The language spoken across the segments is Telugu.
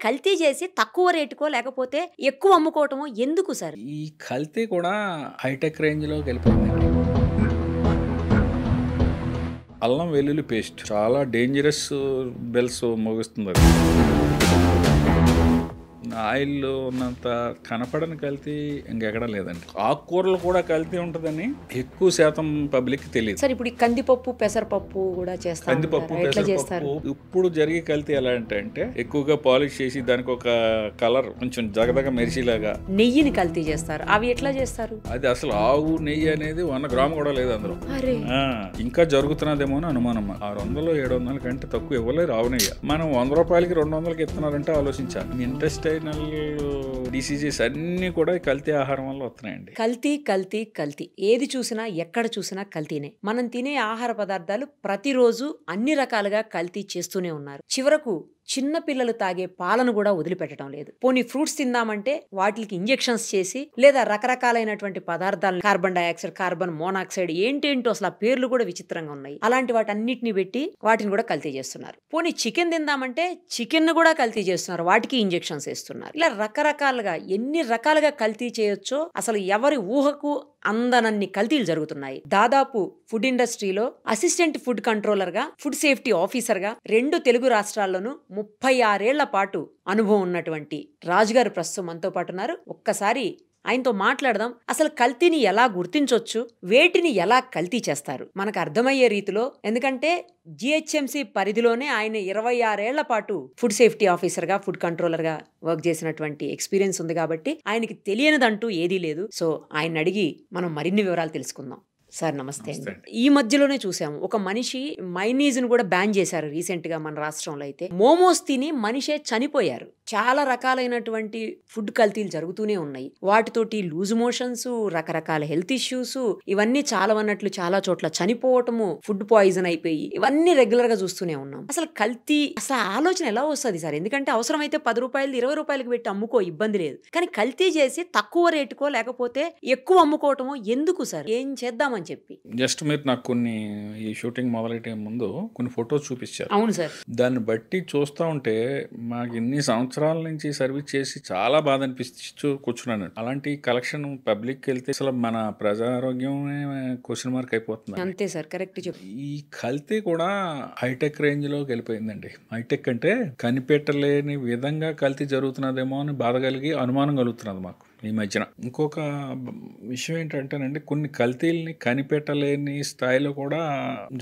కల్తీ చేసి తక్కువ రేటుకో లేకపోతే ఎక్కువ అమ్ముకోవటమో ఎందుకు సార్? ఈ కల్తీ కూడా హైటెక్ రేంజ్‌లోకి వెళ్ళిపోయిందండి. అల్లం వెల్లుల్లి పేస్ట్ చాలా డేంజరస్ బెల్స్ మోగిస్తుందది. ఆయిల్‌లో ఉన్నంత కనపడని కల్తీ ఇంకెక్కడా లేదండి. ఆకుకూరలు కూడా కల్తీ ఉంటదని ఎక్కువ శాతం పబ్లిక్‌కి తెలీదు. సార్ ఇప్పుడు ఈ కందిపప్పు, పెసరపప్పు కూడా చేస్తారు. కందిపప్పు, ఎట్లా చేస్తారు? పెసరపప్పు ఇప్పుడు జరిగే కల్తీ ఎలా అంటే ఎక్కువగా పాలిష్ చేసి దానికి ఒక కలర్ కొంచెం జగదగ మెరిసేలాగా నెయ్యిని కల్తీ చేస్తారు. అవి ఎట్లా చేస్తారు? అది అసలు ఆవు నెయ్యి అనేది 100 గ్రాము కూడా లేదు అందులో. అరే ఇంకా జరుగుతున్నదేమో అని అనుమానం. 600 700 కంటే తక్కువ ఇవ్వలేరు ఆవు నెయ్యి. మనం 100 రూపాయలకి 200కి ఇస్తున్నారంటే ఆలోచించాలి. ఇంట్రెస్టైనల్ డిసీజెస్ అన్ని కూడా కల్తీ ఆహారం వల్ల వస్తున్నాయండి. కల్తీ కల్తీ కల్తీ, ఏది చూసినా ఎక్కడ చూసినా కల్తీనే. మనం తినే ఆహార పదార్థాలు ప్రతిరోజు అన్ని రకాలుగా కల్తీ చేస్తూనే ఉన్నారు. చివరకు చిన్న పిల్లలు తాగే పాలను కూడా వదిలిపెట్టడం లేదు. పోనీ ఫ్రూట్స్ తిందామంటే వాటికి ఇంజెక్షన్స్ చేసి లేదా రకరకాలైనటువంటి పదార్థాలను కార్బన్ డైఆక్సైడ్, కార్బన్ మోనాక్సైడ్ ఏంటేంటో అసలు ఆ పేర్లు కూడా విచిత్రంగా ఉన్నాయి. అలాంటి వాటన్నిటిని పెట్టి వాటిని కూడా కల్తీ చేస్తున్నారు. పోనీ చికెన్ తిందామంటే చికెన్ కూడా కల్తీ చేస్తున్నారు, వాటికి ఇంజెక్షన్స్ వేస్తున్నారు. ఇలా రకరకాలుగా ఎన్ని రకాలుగా కల్తీ చేయొచ్చో అసలు ఎవరి ఊహకు అందనన్ని కల్తీలు జరుగుతున్నాయి. దాదాపు ఫుడ్ ఇండస్ట్రీలో అసిస్టెంట్ ఫుడ్ కంట్రోలర్ గా, ఫుడ్ సేఫ్టీ ఆఫీసర్ గా 2 తెలుగు రాష్ట్రాల్లోనూ 36 ఏళ్ల పాటు అనుభవం ఉన్నటువంటి రాజుగారు ప్రస్తుతం మనతో పాటు ఉన్నారు. ఒక్కసారి ఆయనతో మాట్లాడదాం. అసలు కల్తీని ఎలా గుర్తించొచ్చు, వేటిని ఎలా కల్తీ చేస్తారు మనకు అర్థమయ్యే రీతిలో. ఎందుకంటే జిహెచ్ఎంసీ పరిధిలోనే ఆయన 26 ఏళ్ల పాటు ఫుడ్ సేఫ్టీ ఆఫీసర్ గా, ఫుడ్ కంట్రోలర్ గా వర్క్ చేసినటువంటి ఎక్స్పీరియన్స్ ఉంది కాబట్టి ఆయనకి తెలియనిదంటూ ఏదీ లేదు. సో ఆయన అడిగి మనం మరిన్ని వివరాలు తెలుసుకుందాం. సార్ నమస్తే అండి. ఈ మధ్యలోనే చూసాము ఒక మనిషి మైనీస్ ను కూడా బ్యాన్ చేశారు రీసెంట్ గా మన రాష్ట్రంలో. అయితే మోమోస్ తిని మనిషే చనిపోయారు. చాలా రకాలైనటువంటి ఫుడ్ కల్తీలు జరుగుతూనే ఉన్నాయి. వాటితోటి లూజ్ మోషన్స్, రకరకాల హెల్త్ ఇష్యూస్, ఇవన్నీ చాలా అన్నట్లు చాలా చోట్ల చనిపోవటము, ఫుడ్ పాయిజన్ అయిపోయి ఇవన్నీ రెగ్యులర్ గా చూస్తూనే ఉన్నాం. అసలు కల్తీ అసలు ఆలోచన ఎలా వస్తుంది సార్? ఎందుకంటే అవసరమైతే 10 రూపాయలు 20 రూపాయలకి పెట్టి అమ్ముకో, ఇబ్బంది లేదు. కానీ కల్తీ చేసి తక్కువ రేటుకో లేకపోతే ఎక్కువ అమ్ముకోవటమో ఎందుకు సార్? ఏం చేద్దామని చెప్పి. జస్ట్ మీరు నాకు కొన్ని ఈ షూటింగ్ మొదలెట్టే ముందు కొన్ని ఫోటోస్ చూపించారు. అవును సార్. దాన్ని బట్టి చూస్తూ ఉంటే మాకు ఇన్ని సంవత్సరాల నుంచి సర్వీస్ చేసి చాలా బాధ అనిపిస్తూ కూర్చున్నాను. అలాంటి కలెక్షన్ పబ్లిక్ వెళ్తే అసలు మన ప్రజారోగ్యం క్వశ్చన్ మార్క్ అయిపోతుంది. అంతే సార్, కరెక్ట్ చెప్పు. ఈ కల్తీ కూడా హైటెక్ రేంజ్ లోకి వెళ్ళిపోయిందండి. హైటెక్ అంటే కనిపెట్టలేని విధంగా కల్తీ జరుగుతున్నదేమో అని బాధ కలిగి అనుమానం కలుగుతున్నది మాకు ఈ మధ్యన. ఇంకొక విషయం ఏంటంటేనండి, కొన్ని కల్తీల్ని కనిపెట్టలేని స్థాయిలో కూడా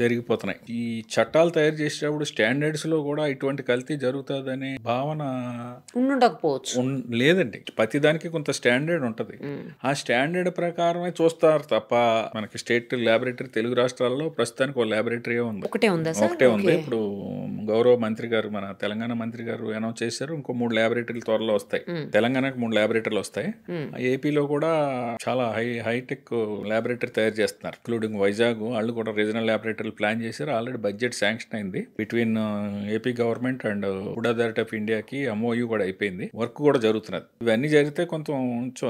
జరిగిపోతున్నాయి. ఈ చట్టాలు తయారు చేసేటప్పుడు స్టాండర్డ్స్ లో కూడా ఇటువంటి కల్తీ జరుగుతుందనే భావన ఉండకపోవచ్చు. లేదండి. ప్రతిదానికి కొంత స్టాండర్డ్ ఉంటది. ఆ స్టాండర్డ్ ప్రకారమే చూస్తారు తప్ప మనకి స్టేట్ ల్యాబొరేటరీ తెలుగు రాష్ట్రాల్లో ప్రస్తుతానికి ఒక ల్యాబొరేటరీ ఉంది. ఒకటే ఉందా సార్? ఒకటే ఉంది. ఇప్పుడు గౌరవ మంత్రి గారు, మన తెలంగాణ మంత్రి గారు అనౌన్స్ చేశారు, ఇంకో 3 ల్యాబొరేటరీలు త్వరలో వస్తాయి. తెలంగాణకు 3 ల్యాబొరేటరీలు వస్తాయి. ఏపీలో కూడా చాలా హైటెక్ ల్యాబొరేటరీ తయారు చేస్తున్నారు, ఇంక్లూడింగ్ వైజాగ్. వాళ్ళు కూడా రీజనల్ ల్యాబొరేటరీలు ప్లాన్ చేశారు. ఆల్రెడీ బడ్జెట్ శాంక్షన్ అయింది between AP government and food authority of ఇండియాకి. MOU కూడా అయిపోయింది, వర్క్ కూడా జరుగుతున్నది. ఇవన్నీ జరిగితే కొంచెం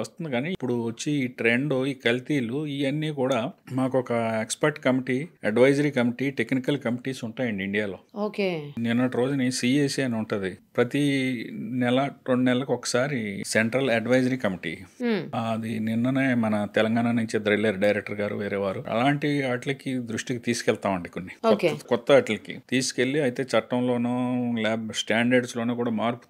వస్తుంది. కానీ ఇప్పుడు వచ్చి ఈ ట్రెండ్, ఈ కల్తీలు ఇవన్నీ కూడా మాకు ఒక expert committee, advisory committee, technical committees ఉంటాయండి ఇండియాలో. ఓకే. నిన్నటి రోజుని CAC అని ఉంటది. ప్రతి నెల 2 నెలలకు ఒకసారి సెంట్రల్ అడ్వైజరీ కమిటీ. అది నిన్ననే మన తెలంగాణ నుంచి ఇద్దరు వెళ్ళారు, డైరెక్టర్ గారు, వేరే వారు. అలాంటి వాటికి దృష్టికి తీసుకెళ్తామండి. కొన్ని కొత్త వాటికి తీసుకెళ్లి అయితే చట్టంలోనూ ల్యాబ్ స్టాండర్డ్స్ లోనూ కూడా మార్పు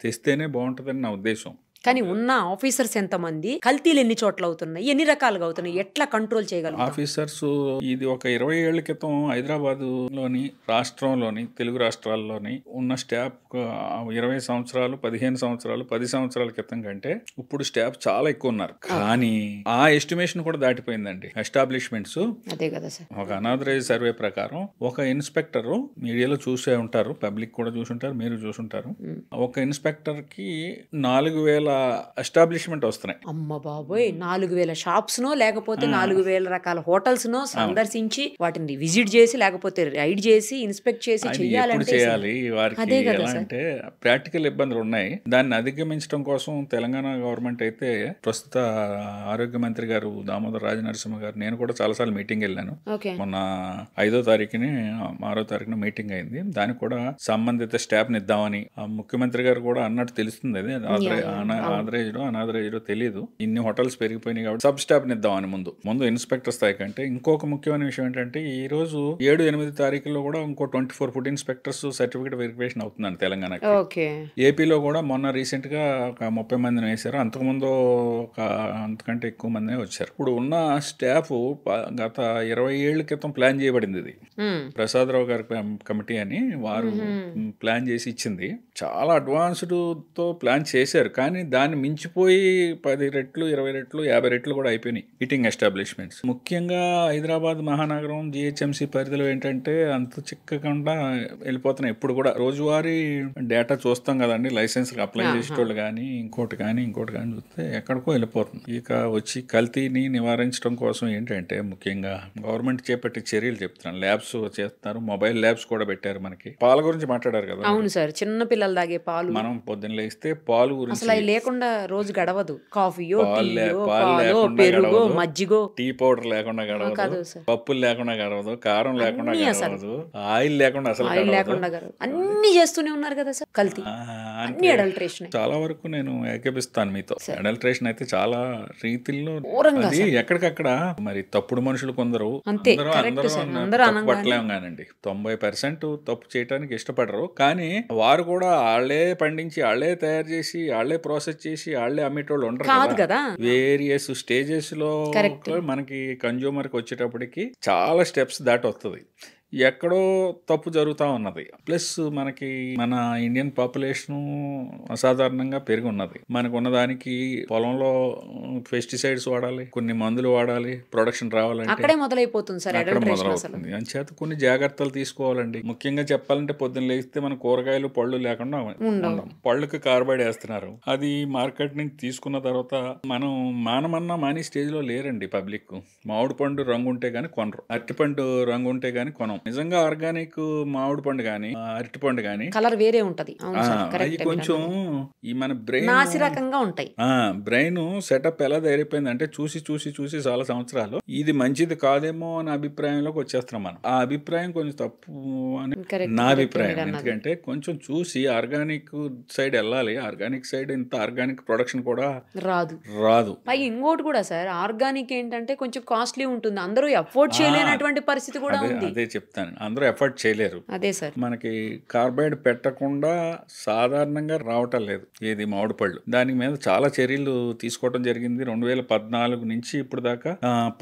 తెస్తేనే బాగుంటుందని నా ఉద్దేశం. కానీ ఉన్న ఆఫీసర్స్ ఎంతమంది, కల్తీలు ఎన్ని చోట్ల అవుతున్నాయి, ఎన్ని రకాలుగా అవుతున్నాయి, ఎట్లా కంట్రోల్ చేయగలం? ఆఫీసర్స్ ఇది ఒక 20 ఏళ్ల క్రితం హైదరాబాద్ లోని రాష్ట్రంలోని తెలుగు రాష్ట్రాల్లోని ఉన్న స్టాఫ్ 20 సంవత్సరాలు 15 సంవత్సరాలు 10 సంవత్సరాల క్రితం కంటే ఇప్పుడు స్టాఫ్ చాలా ఎక్కువ ఉన్నారు. కానీ ఆ ఎస్టిమేషన్ కూడా దాటిపోయిందండి ఎస్టాబ్లిష్మెంట్స్. అదే కదా సార్. ఒక అనాథరైజ్ సర్వే ప్రకారం ఒక ఇన్స్పెక్టర్, మీడియాలో చూసే ఉంటారు, పబ్లిక్ కూడా చూసుంటారు, మీరు చూసుంటారు, ఒక ఇన్స్పెక్టర్ కి 4,000 ఎస్టాబ్లిష్మెంట్ వస్తున్నాయి. అమ్మ బాబోయ్, 4,000 షాప్స్ నో లేకపోతే 4,000 రకాల హోటల్స్ నో సందర్శించి వాటిని విజిట్ చేసి లేకపోతే రైడ్ చేసి ఇన్స్పెక్ట్ చేసి ఎప్పుడు చెయ్యాలంటే చేయాలి వారికి ఎలా అంటే ప్రాక్టికల్ ఇబ్బందులు ఉన్నాయి. దాన్ని అధిగమించడం కోసం తెలంగాణ గవర్నమెంట్ అయితే ప్రస్తుత ఆరోగ్య మంత్రి గారు దామోదర్ రాజనరసింహ గారు, నేను కూడా చాలాసార్లు మీటింగ్ వెళ్ళాను. ఓకే. మొన్న 5వ తారీఖుని 6వ తారీఖున మీటింగ్ అయింది. దానికి కూడా సంబంధిత స్టాఫ్ ని ఇద్దామని ముఖ్యమంత్రి గారు కూడా అన్నట్టు తెలుస్తుంది. అది ఆథరైజ్డో అనాథరైజ్డో తెలియదు. ఇన్ని హోటల్స్ పెరిగిపోయినాయి కాబట్టి సబ్ స్టాఫ్ ని ఇద్దామని ముందు ఇన్స్పెక్టర్ స్థాయి కంటే. ఇంకొక ముఖ్యమైన విషయం ఏంటంటే ఈ రోజు 7-8 తారీఖుల్లో కూడా ఇంకో 24 ఫుడ్ ఇన్స్పెక్టర్స్ సర్టిఫికేట్ వెరిఫికేషన్ అవుతుందండి తెలంగాణకి. ఓకే. ఏపీలో కూడా మొన్న రీసెంట్ గా ఒక 30 మందిని వేశారు. అంతకుముందు అంతకంటే ఎక్కువ మంది వచ్చారు. ఇప్పుడు ఉన్న స్టాఫ్ గత 20 ఏళ్ల క్రితం ప్లాన్ చేయబడింది. ఇది ప్రసాదరావు గారి కమిటీ అని వారు ప్లాన్ చేసి ఇచ్చింది. చాలా అడ్వాన్స్డ్ తో ప్లాన్ చేశారు. కానీ దాన్ని మించిపోయి 10 రెట్లు 20 రెట్లు 50 రెట్లు కూడా అయిపోయినాయి ఈటింగ్ ఎస్టాబ్లిష్మెంట్స్. ముఖ్యంగా హైదరాబాద్ మహానగరం జిహెచ్ఎంసీ పరిధిలో ఏంటంటే అంత చిక్కకుండా వెళ్ళిపోతున్నాయి. ఇప్పుడు కూడా రోజువారీ డేటా చూస్తాం కదండి, లైసెన్స్ అప్లై చేసేటోళ్ళు కానీ ఇంకోటి కానీ చూస్తే ఎక్కడికో వెళ్ళిపోతుంది. ఇక వచ్చి కల్తీని నివారించడం కోసం ఏంటంటే ముఖ్యంగా గవర్నమెంట్ చేపట్టే చర్యలు చెప్తున్నాను. ల్యాబ్స్ చేస్తున్నారు, మొబైల్ ల్యాబ్స్ కూడా పెట్టారు. మనకి పాల గురించి మాట్లాడారు కదా. అవును సార్, చిన్న పిల్లలు తాగే పాలు మనం పొద్దున్న లేస్తే పాలు గురించి అసలు అవి లేకుండా రోజు గడవదు. కాఫీయో పాలు పెరుగో మజ్జిగో టీ పౌడర్ లేకుండా గడవదు, పప్పులు లేకుండా గడవదు, కారం లేకుండా గడవదు, ఆయిల్ లేకుండా అసలు గడవదు. అన్ని చేస్తూనే ఉన్నారు కదా సార్ కల్తీ. అన్ని అడల్ట్రేషన్. చాలా వరకు నేను ఏకీపిస్తాను మీతో. అడల్ట్రేషన్ అయితే చాలా రీతిల్లో అది ఎక్కడికక్కడ మరి తప్పుడు మనుషులు కొందరు పట్టలేం కానండి. 90% తప్పు చేయడానికి ఇష్టపడరు. కానీ వారు కూడా వాళ్ళే పండించి వాళ్ళే తయారు చేసి వాళ్ళే ప్రాసెస్ చేసి వాళ్ళే అమ్మేటోళ్ళు ఉంటారు కదా. వేరియస్ స్టేజెస్ లో మనకి కన్జ్యూమర్ కి వచ్చేటప్పటికి చాలా స్టెప్స్ దాటి వస్తుంది. ఎక్కడో తప్పు జరుగుతూ ఉన్నది. ప్లస్ మనకి మన ఇండియన్ పాపులేషన్ అసాధారణంగా పెరిగి ఉన్నది. మనకు ఉన్నదానికి పొలంలో పెస్టిసైడ్స్ వాడాలి, కొన్ని మందులు వాడాలి, ప్రొడక్షన్ రావాలంటే అక్కడే మొదలైపోతుంది సార్. అక్కడ మొదలవుతుంది. అంచేత కొన్ని జాగ్రత్తలు తీసుకోవాలండి. ముఖ్యంగా చెప్పాలంటే పొద్దున్న లేస్తే మన కూరగాయలు పళ్ళు లేకుండా ఉండం. పళ్ళుకి కార్బైడ్ వేస్తున్నారు. అది మార్కెట్ నుంచి తీసుకున్న తర్వాత మనం మానమన్నా మాని స్టేజ్ లో లేరండి పబ్లిక్. మామిడి పండు రంగు ఉంటే గానీ కొనరు, అరటిపండు రంగు ఉంటే గానీ కొనం. నిజంగా ఆర్గానిక్ మామిడి పండు గానీ అరటిపండు గానీ కలర్ వేరే ఉంటది. అది కొంచెం ఈ మన బ్రెయిన్ నాసిరకంగా ఉంటాయి. బ్రెయిన్ సెటప్ ఎలా తయారైపోయింది అంటే చూసి చాలా సంవత్సరాలు ఇది మంచిది కాదేమో అనే అభిప్రాయంలోకి వచ్చేస్తున్నాం మనం. ఆ అభిప్రాయం కొంచెం తప్పు అని నా అభిప్రాయం. ఎందుకంటే కొంచెం చూసి ఆర్గానిక్ సైడ్ వెళ్ళాలి. ఆర్గానిక్ సైడ్ ఇంత ఆర్గానిక్ ప్రొడక్షన్ కూడా రాదు. పైగా ఇంకోటి కూడా సార్, ఆర్గానిక్ ఏంటంటే కొంచెం కాస్ట్లీ ఉంటుంది. అందరూ అఫోర్డ్ చేయలేనటువంటి పరిస్థితి కూడా ఉంది. అదే చెప్తాను, అందరూ ఎఫర్ట్ చేయలేరు. అదే సార్, మనకి కార్బైడ్ పెట్టకుండా సాధారణంగా రావటం లేదు ఏది మామిడి పళ్ళు. దాని మీద చాలా చర్యలు తీసుకోవడం జరిగింది. 2014 నుంచి ఇప్పుడు దాకా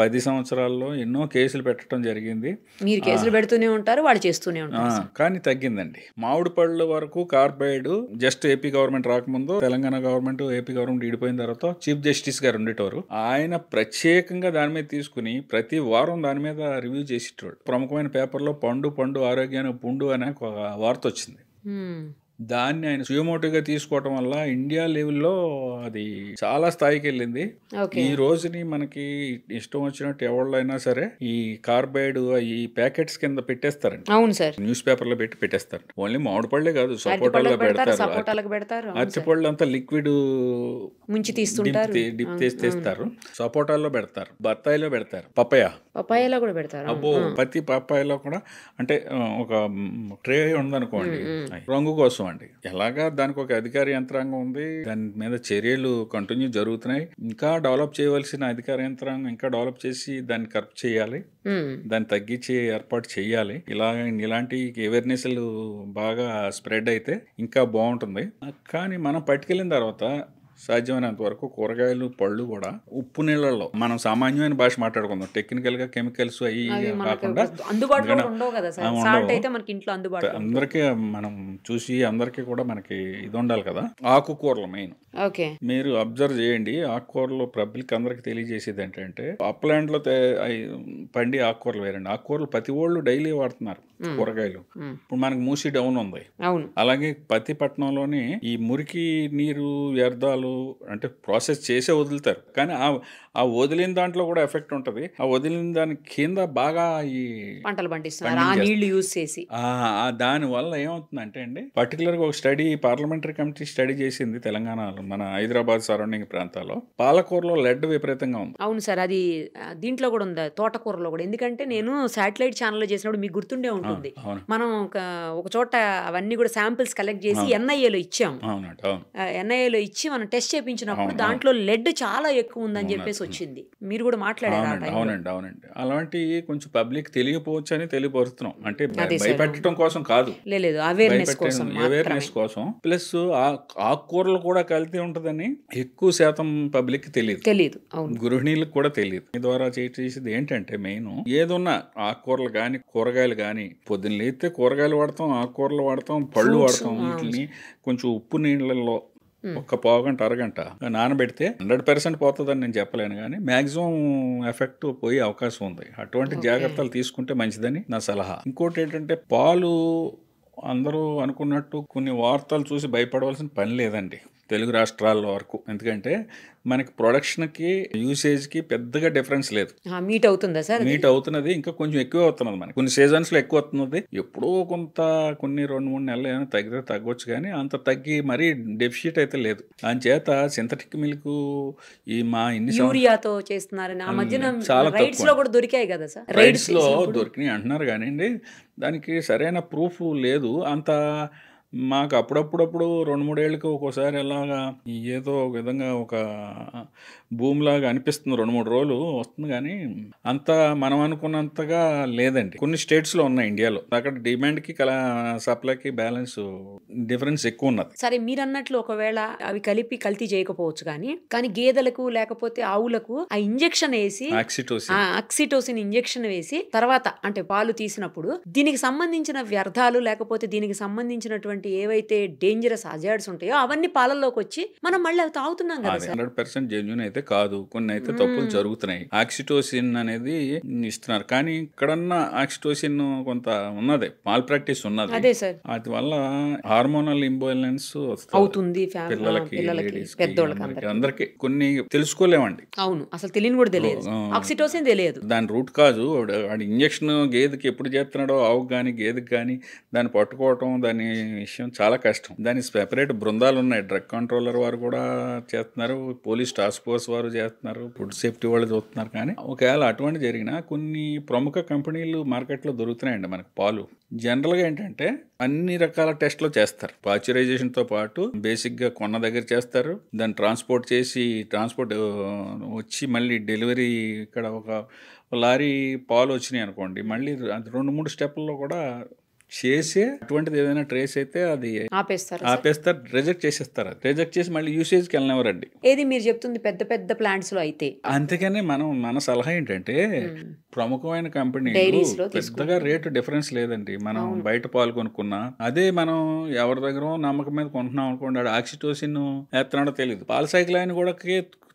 10 సంవత్సరాల్లో ఎన్నో కేసులు పెట్టడం జరిగింది. మీరు కేసులు పెడుతూనే ఉంటారు, వాళ్ళు చేస్తూనే ఉంటారు. కానీ తగ్గిందండి. మామిడి పళ్ళు వరకు కార్బైడ్ జస్ట్ ఏపీ గవర్నమెంట్ రాకముందు తెలంగాణ గవర్నమెంట్ ఏపీ గవర్నమెంట్ విడిపోయిన తర్వాత చీఫ్ జస్టిస్ గారు ఉండేటవారు. ఆయన ప్రత్యేకంగా దాని మీద తీసుకుని ప్రతి వారం దాని మీద రివ్యూ చేసేటోడు. ప్రముఖమైన పేపర్లో పండు ఆరోగ్యానికి పుండు అనే ఒక వార్త వచ్చింది. దాన్ని ఆయన సుయమోటోగా తీసుకోవటం వల్ల ఇండియా లెవెల్లో అది చాలా స్థాయికి వెళ్ళింది. ఈ రోజుని మనకి ఇష్టం వచ్చినట్టు ఎవళ్ళైనా సరే ఈ కార్బైడ్ ఈ ప్యాకెట్స్ కింద పెట్టేస్తారండి. అవును సార్, న్యూస్ పేపర్ లో పెట్టేస్తారు. ఓన్లీ మామిడి పళ్ళే కాదు, సపోటాలో పెడతారు. అరటిపళ్ళు అంతా లిక్విడ్ ముంచి తీస్తుంటారు, డిప్ తీస్తారు. సపోటాల్లో పెడతారు, బత్తాయిలో పెడతారు, పపాయాలో కూడా పెడతారు. అబ్బో, ప్రతి పపాయాలో కూడా అంటే ఒక ట్రే ఉందనుకోండి రంగు కోసం అండి. ఎలాగా దానికి ఒక అధికార యంత్రాంగం ఉంది. దాని మీద చర్యలు కంటిన్యూ జరుగుతున్నాయి. ఇంకా డెవలప్ చేయవలసిన అధికార యంత్రాంగం ఇంకా డెవలప్ చేసి దాన్ని కరెక్ట్ చేయాలి, దాన్ని తగ్గించి ఏర్పాటు చేయాలి. ఇలాంటి అవేర్నెస్లు బాగా స్ప్రెడ్ అయితే ఇంకా బాగుంటుంది. కానీ మనం పట్టుకెళ్ళిన తర్వాత సాధ్యమైనంత వరకు కూరగాయలు పళ్ళు కూడా ఉప్పు నీళ్ళల్లో, మనం సామాన్యమైన భాష మాట్లాడుకుందాం, టెక్నికల్ గా కెమికల్స్ అవి కాకుండా అందరికీ మనం చూసి అందరికీ కూడా మనకి ఇది ఉండాలి కదా. ఆకుకూరలు మెయిన్ మీరు అబ్జర్వ్ చేయండి. ఆకుకూరలు పబ్లిక్ అందరికి తెలియజేసేది ఏంటంటే అప్లాండ్ లో పండి ఆకుకూరలు వేరండి. ఆకుకూరలు ప్రతి వాళ్ళు డైలీ వాడుతున్నారు కూరగాయలు. ఇప్పుడు మనకి మూసి డౌన్ ఉంది, అలాగే పత్తిపట్నంలోని ఈ మురికి నీరు వ్యర్థాలు వాళ్ళు అంటే ప్రాసెస్ చేసే వదులుతారు, కానీ ఆ వదిలిన దాంట్లో కూడా ఎఫెక్ట్ ఉంటుంది. ఆ వదిలిన దాని కింద బాగా ఈ పంటలు పండిస్తున్నారు ఆ నీళ్లు యూజ్ చేసి. దాని వల్ల ఏమవుతుందంటే అండి, పర్టికులర్గా ఒక స్టడీ పార్లమెంటరీ కమిటీ స్టడీ చేసింది తెలంగాణలో, మన హైదరాబాద్ సరౌండింగ్ ప్రాంతాల్లో పాలకూరలో లెడ్ విపరీతంగా ఉంది. అవును సార్, అది దీంట్లో కూడా ఉంది, తోటకూరలో కూడా. ఎందుకంటే నేను శాటిలైట్ ఛానల్లో చేసినప్పుడు మీకు గుర్తుండే ఉంటుంది, మనం ఒక చోట అవన్నీ కూడా శాంపిల్స్ కలెక్ట్ చేసి ఎన్ఐఏలో ఇచ్చాము. ఎన్ఐఏలో ఇచ్చి మనం టెస్ట్ చేయించినప్పుడు దాంట్లో లెడ్ చాలా ఎక్కువ ఉందని చెప్పేసి వచ్చింది. మీరు కూడా మాట్లాడారు. అవునండి. అలాంటి కొంచెం పబ్లిక్ తెలియకపోవచ్చు అని తెలియపరుస్తున్నాం, అంటే భయపెట్టడం కోసం కాదు, లేదు అవేర్నెస్ కోసం. ప్లస్ ఆకుకూరలు కూడా కల్తీ ఉంటుందని ఎక్కువ శాతం పబ్లిక్ తెలియదు, గృహిణీలకు కూడా తెలియదు. ఈ ద్వారా చేసేది ఏంటంటే మెయిన్ ఏదున్నా ఆకుకూరలు కానీ కూరగాయలు కానీ, పొద్దున్న లేస్తే కూరగాయలు వాడతాం, ఆకుకూరలు వాడతాం, పళ్ళు వాడతాం. వీటిని కొంచెం ఉప్పు నీళ్ళల్లో ఒక పావుగంట అరగంట నానబెడితే 100% పోతుందని నేను చెప్పలేను, కానీ మ్యాక్సిమం ఎఫెక్ట్ పోయే అవకాశం ఉంది. అటువంటి జాగ్రత్తలు తీసుకుంటే మంచిదని నా సలహా. ఇంకోటి ఏంటంటే, పాలు అందరూ అనుకున్నట్టు కొన్ని వార్తలు చూసి భయపడవలసిన పని లేదండి తెలుగు రాష్ట్రాల్లో వరకు. ఎందుకంటే మనకి ప్రొడక్షన్కి యూసేజ్కి పెద్దగా డిఫరెన్స్ లేదు. మీట్ అవుతుందా సార్? మీట్ అవుతున్నది, ఇంకా కొంచెం ఎక్కువ అవుతున్నది. మనకి కొన్ని సీజన్స్లో ఎక్కువ అవుతున్నది, ఎప్పుడో కొన్ని 2-3 నెలలు ఏమైనా తగ్గితే తగ్గొచ్చు, కానీ అంత తగ్గి మరీ డెఫిషిట్ అయితే లేదు. దానిచేత సింథటిక్ మిల్క్ యూరియాతో చేస్తున్నారని ఆ మధ్యన చాలా రైడ్స్ లో కూడా దొరికాయి కదా సార్, రైడ్స్ లో దొరికినాయి అంటున్నారు, కానీ దానికి సరైన ప్రూఫ్ లేదు అంత. మాకు అప్పుడప్పుడు 2-3 ఏళ్ళకి ఒక్కోసారి ఎలాగా ఏదో ఒక విధంగా ఒక భూమిలాగా అనిపిస్తుంది, 2-3 రోజులు వస్తుంది, కానీ అంత మనం అనుకున్నంతగా లేదండి. కొన్ని స్టేట్స్లో ఉన్నాయి ఇండియాలో, అక్కడ డిమాండ్కి సప్లైకి బ్యాలెన్స్ డిఫరెన్స్ ఎక్కువ ఉన్నది. సరే, మీరు అన్నట్లు ఒకవేళ అవి కలిపి కల్తీ చేయకపోవచ్చు, కానీ గేదెలకు లేకపోతే ఆవులకు ఆ ఇంజెక్షన్ వేసి ఆక్సిటోసిన్ ఇంజెక్షన్ వేసి తర్వాత అంటే పాలు తీసినప్పుడు దీనికి సంబంధించిన వ్యర్థాలు లేకపోతే దీనికి సంబంధించినటువంటి ఏవైతే డేంజరస్ హజార్డ్స్ ఉంటాయో అవన్నీ పాలల్లోకి వచ్చి మనం మళ్ళీ అవి తాగుతున్నాం కదా. 100% జెన్యూన్ అయితే కాదు, కొన్ని అయితే తప్పులు జరుగుతున్నాయి. ఆక్సిటోసిన్ అనేది ఇస్తున్నారు, కానీ ఇక్కడన్నా ఆక్సిటోసిన్ కొంత ఉన్నది, మాల్ ప్రాక్టీస్ ఉన్నది. అదే సార్, అది వల్ల హార్మోనల్ ఇంబాలెన్స్ అవుతుంది పిల్లలకి, పెద్దోళ్ళకి, అందరికి కొన్ని తెలుసుకోలేమండి. అవును, అసలు తెలియని కూడా తెలియదు, ఆక్సిటోసిన్ తెలియదు. దాని రూట్ కాజు వాడి ఇంజక్షన్ గేదెకి ఎప్పుడు చేస్తున్నాడో, ఆవుకి కానీ గేదెకి కానీ దాన్ని పట్టుకోవటం, దాని విషయం చాలా కష్టం. దానికి సెపరేట్ బృందాలు ఉన్నాయి, డ్రగ్ కంట్రోలర్ వారు కూడా చేస్తున్నారు, పోలీస్ టాస్క్ ఫోర్స్ వారు చేస్తున్నారు, ఫుడ్ సేఫ్టీ వాళ్ళు చూస్తున్నారు. కానీ ఒకవేళ అటువంటి జరిగినా కొన్ని ప్రముఖ కంపెనీలు మార్కెట్లో దొరుకుతున్నాయండి మనకు పాలు. జనరల్గా ఏంటంటే అన్ని రకాల టెస్ట్లు చేస్తారు, పాశ్చరైజేషన్తో పాటు బేసిక్గా కొన్న దగ్గర చేస్తారు, దాన్ని ట్రాన్స్పోర్ట్ వచ్చి మళ్ళీ డెలివరీ. ఇక్కడ ఒక లారీ పాలు వచ్చినాయి అనుకోండి, మళ్ళీ 2-3 స్టెప్లలో కూడా చేసి అటువంటిది ఏదైనా ట్రేస్ అయితే అది ఆపేస్తారు, రిజెక్ట్ చేసేస్తారు. రిజెక్ట్ చేసి మళ్ళీ యూసేజ్కి వెళ్ళినవారండి. ఏది మీరు చెప్తుంది పెద్ద పెద్ద ప్లాంట్స్ లో అయితే. అందుకని మన సలహా ఏంటంటే, ప్రముఖమైన కంపెనీ పెద్దగా రేటు డిఫరెన్స్ లేదండి. మనం బయట పాలు కొనుక్కున్నా అదే మనం ఎవరి దగ్గర నమ్మకం మీద కొంటున్నాం అనుకోండి, ఆక్సిటోసిన్ ఎత్తనాడో తెలియదు, పాల సైకిల్ ఆయన కూడా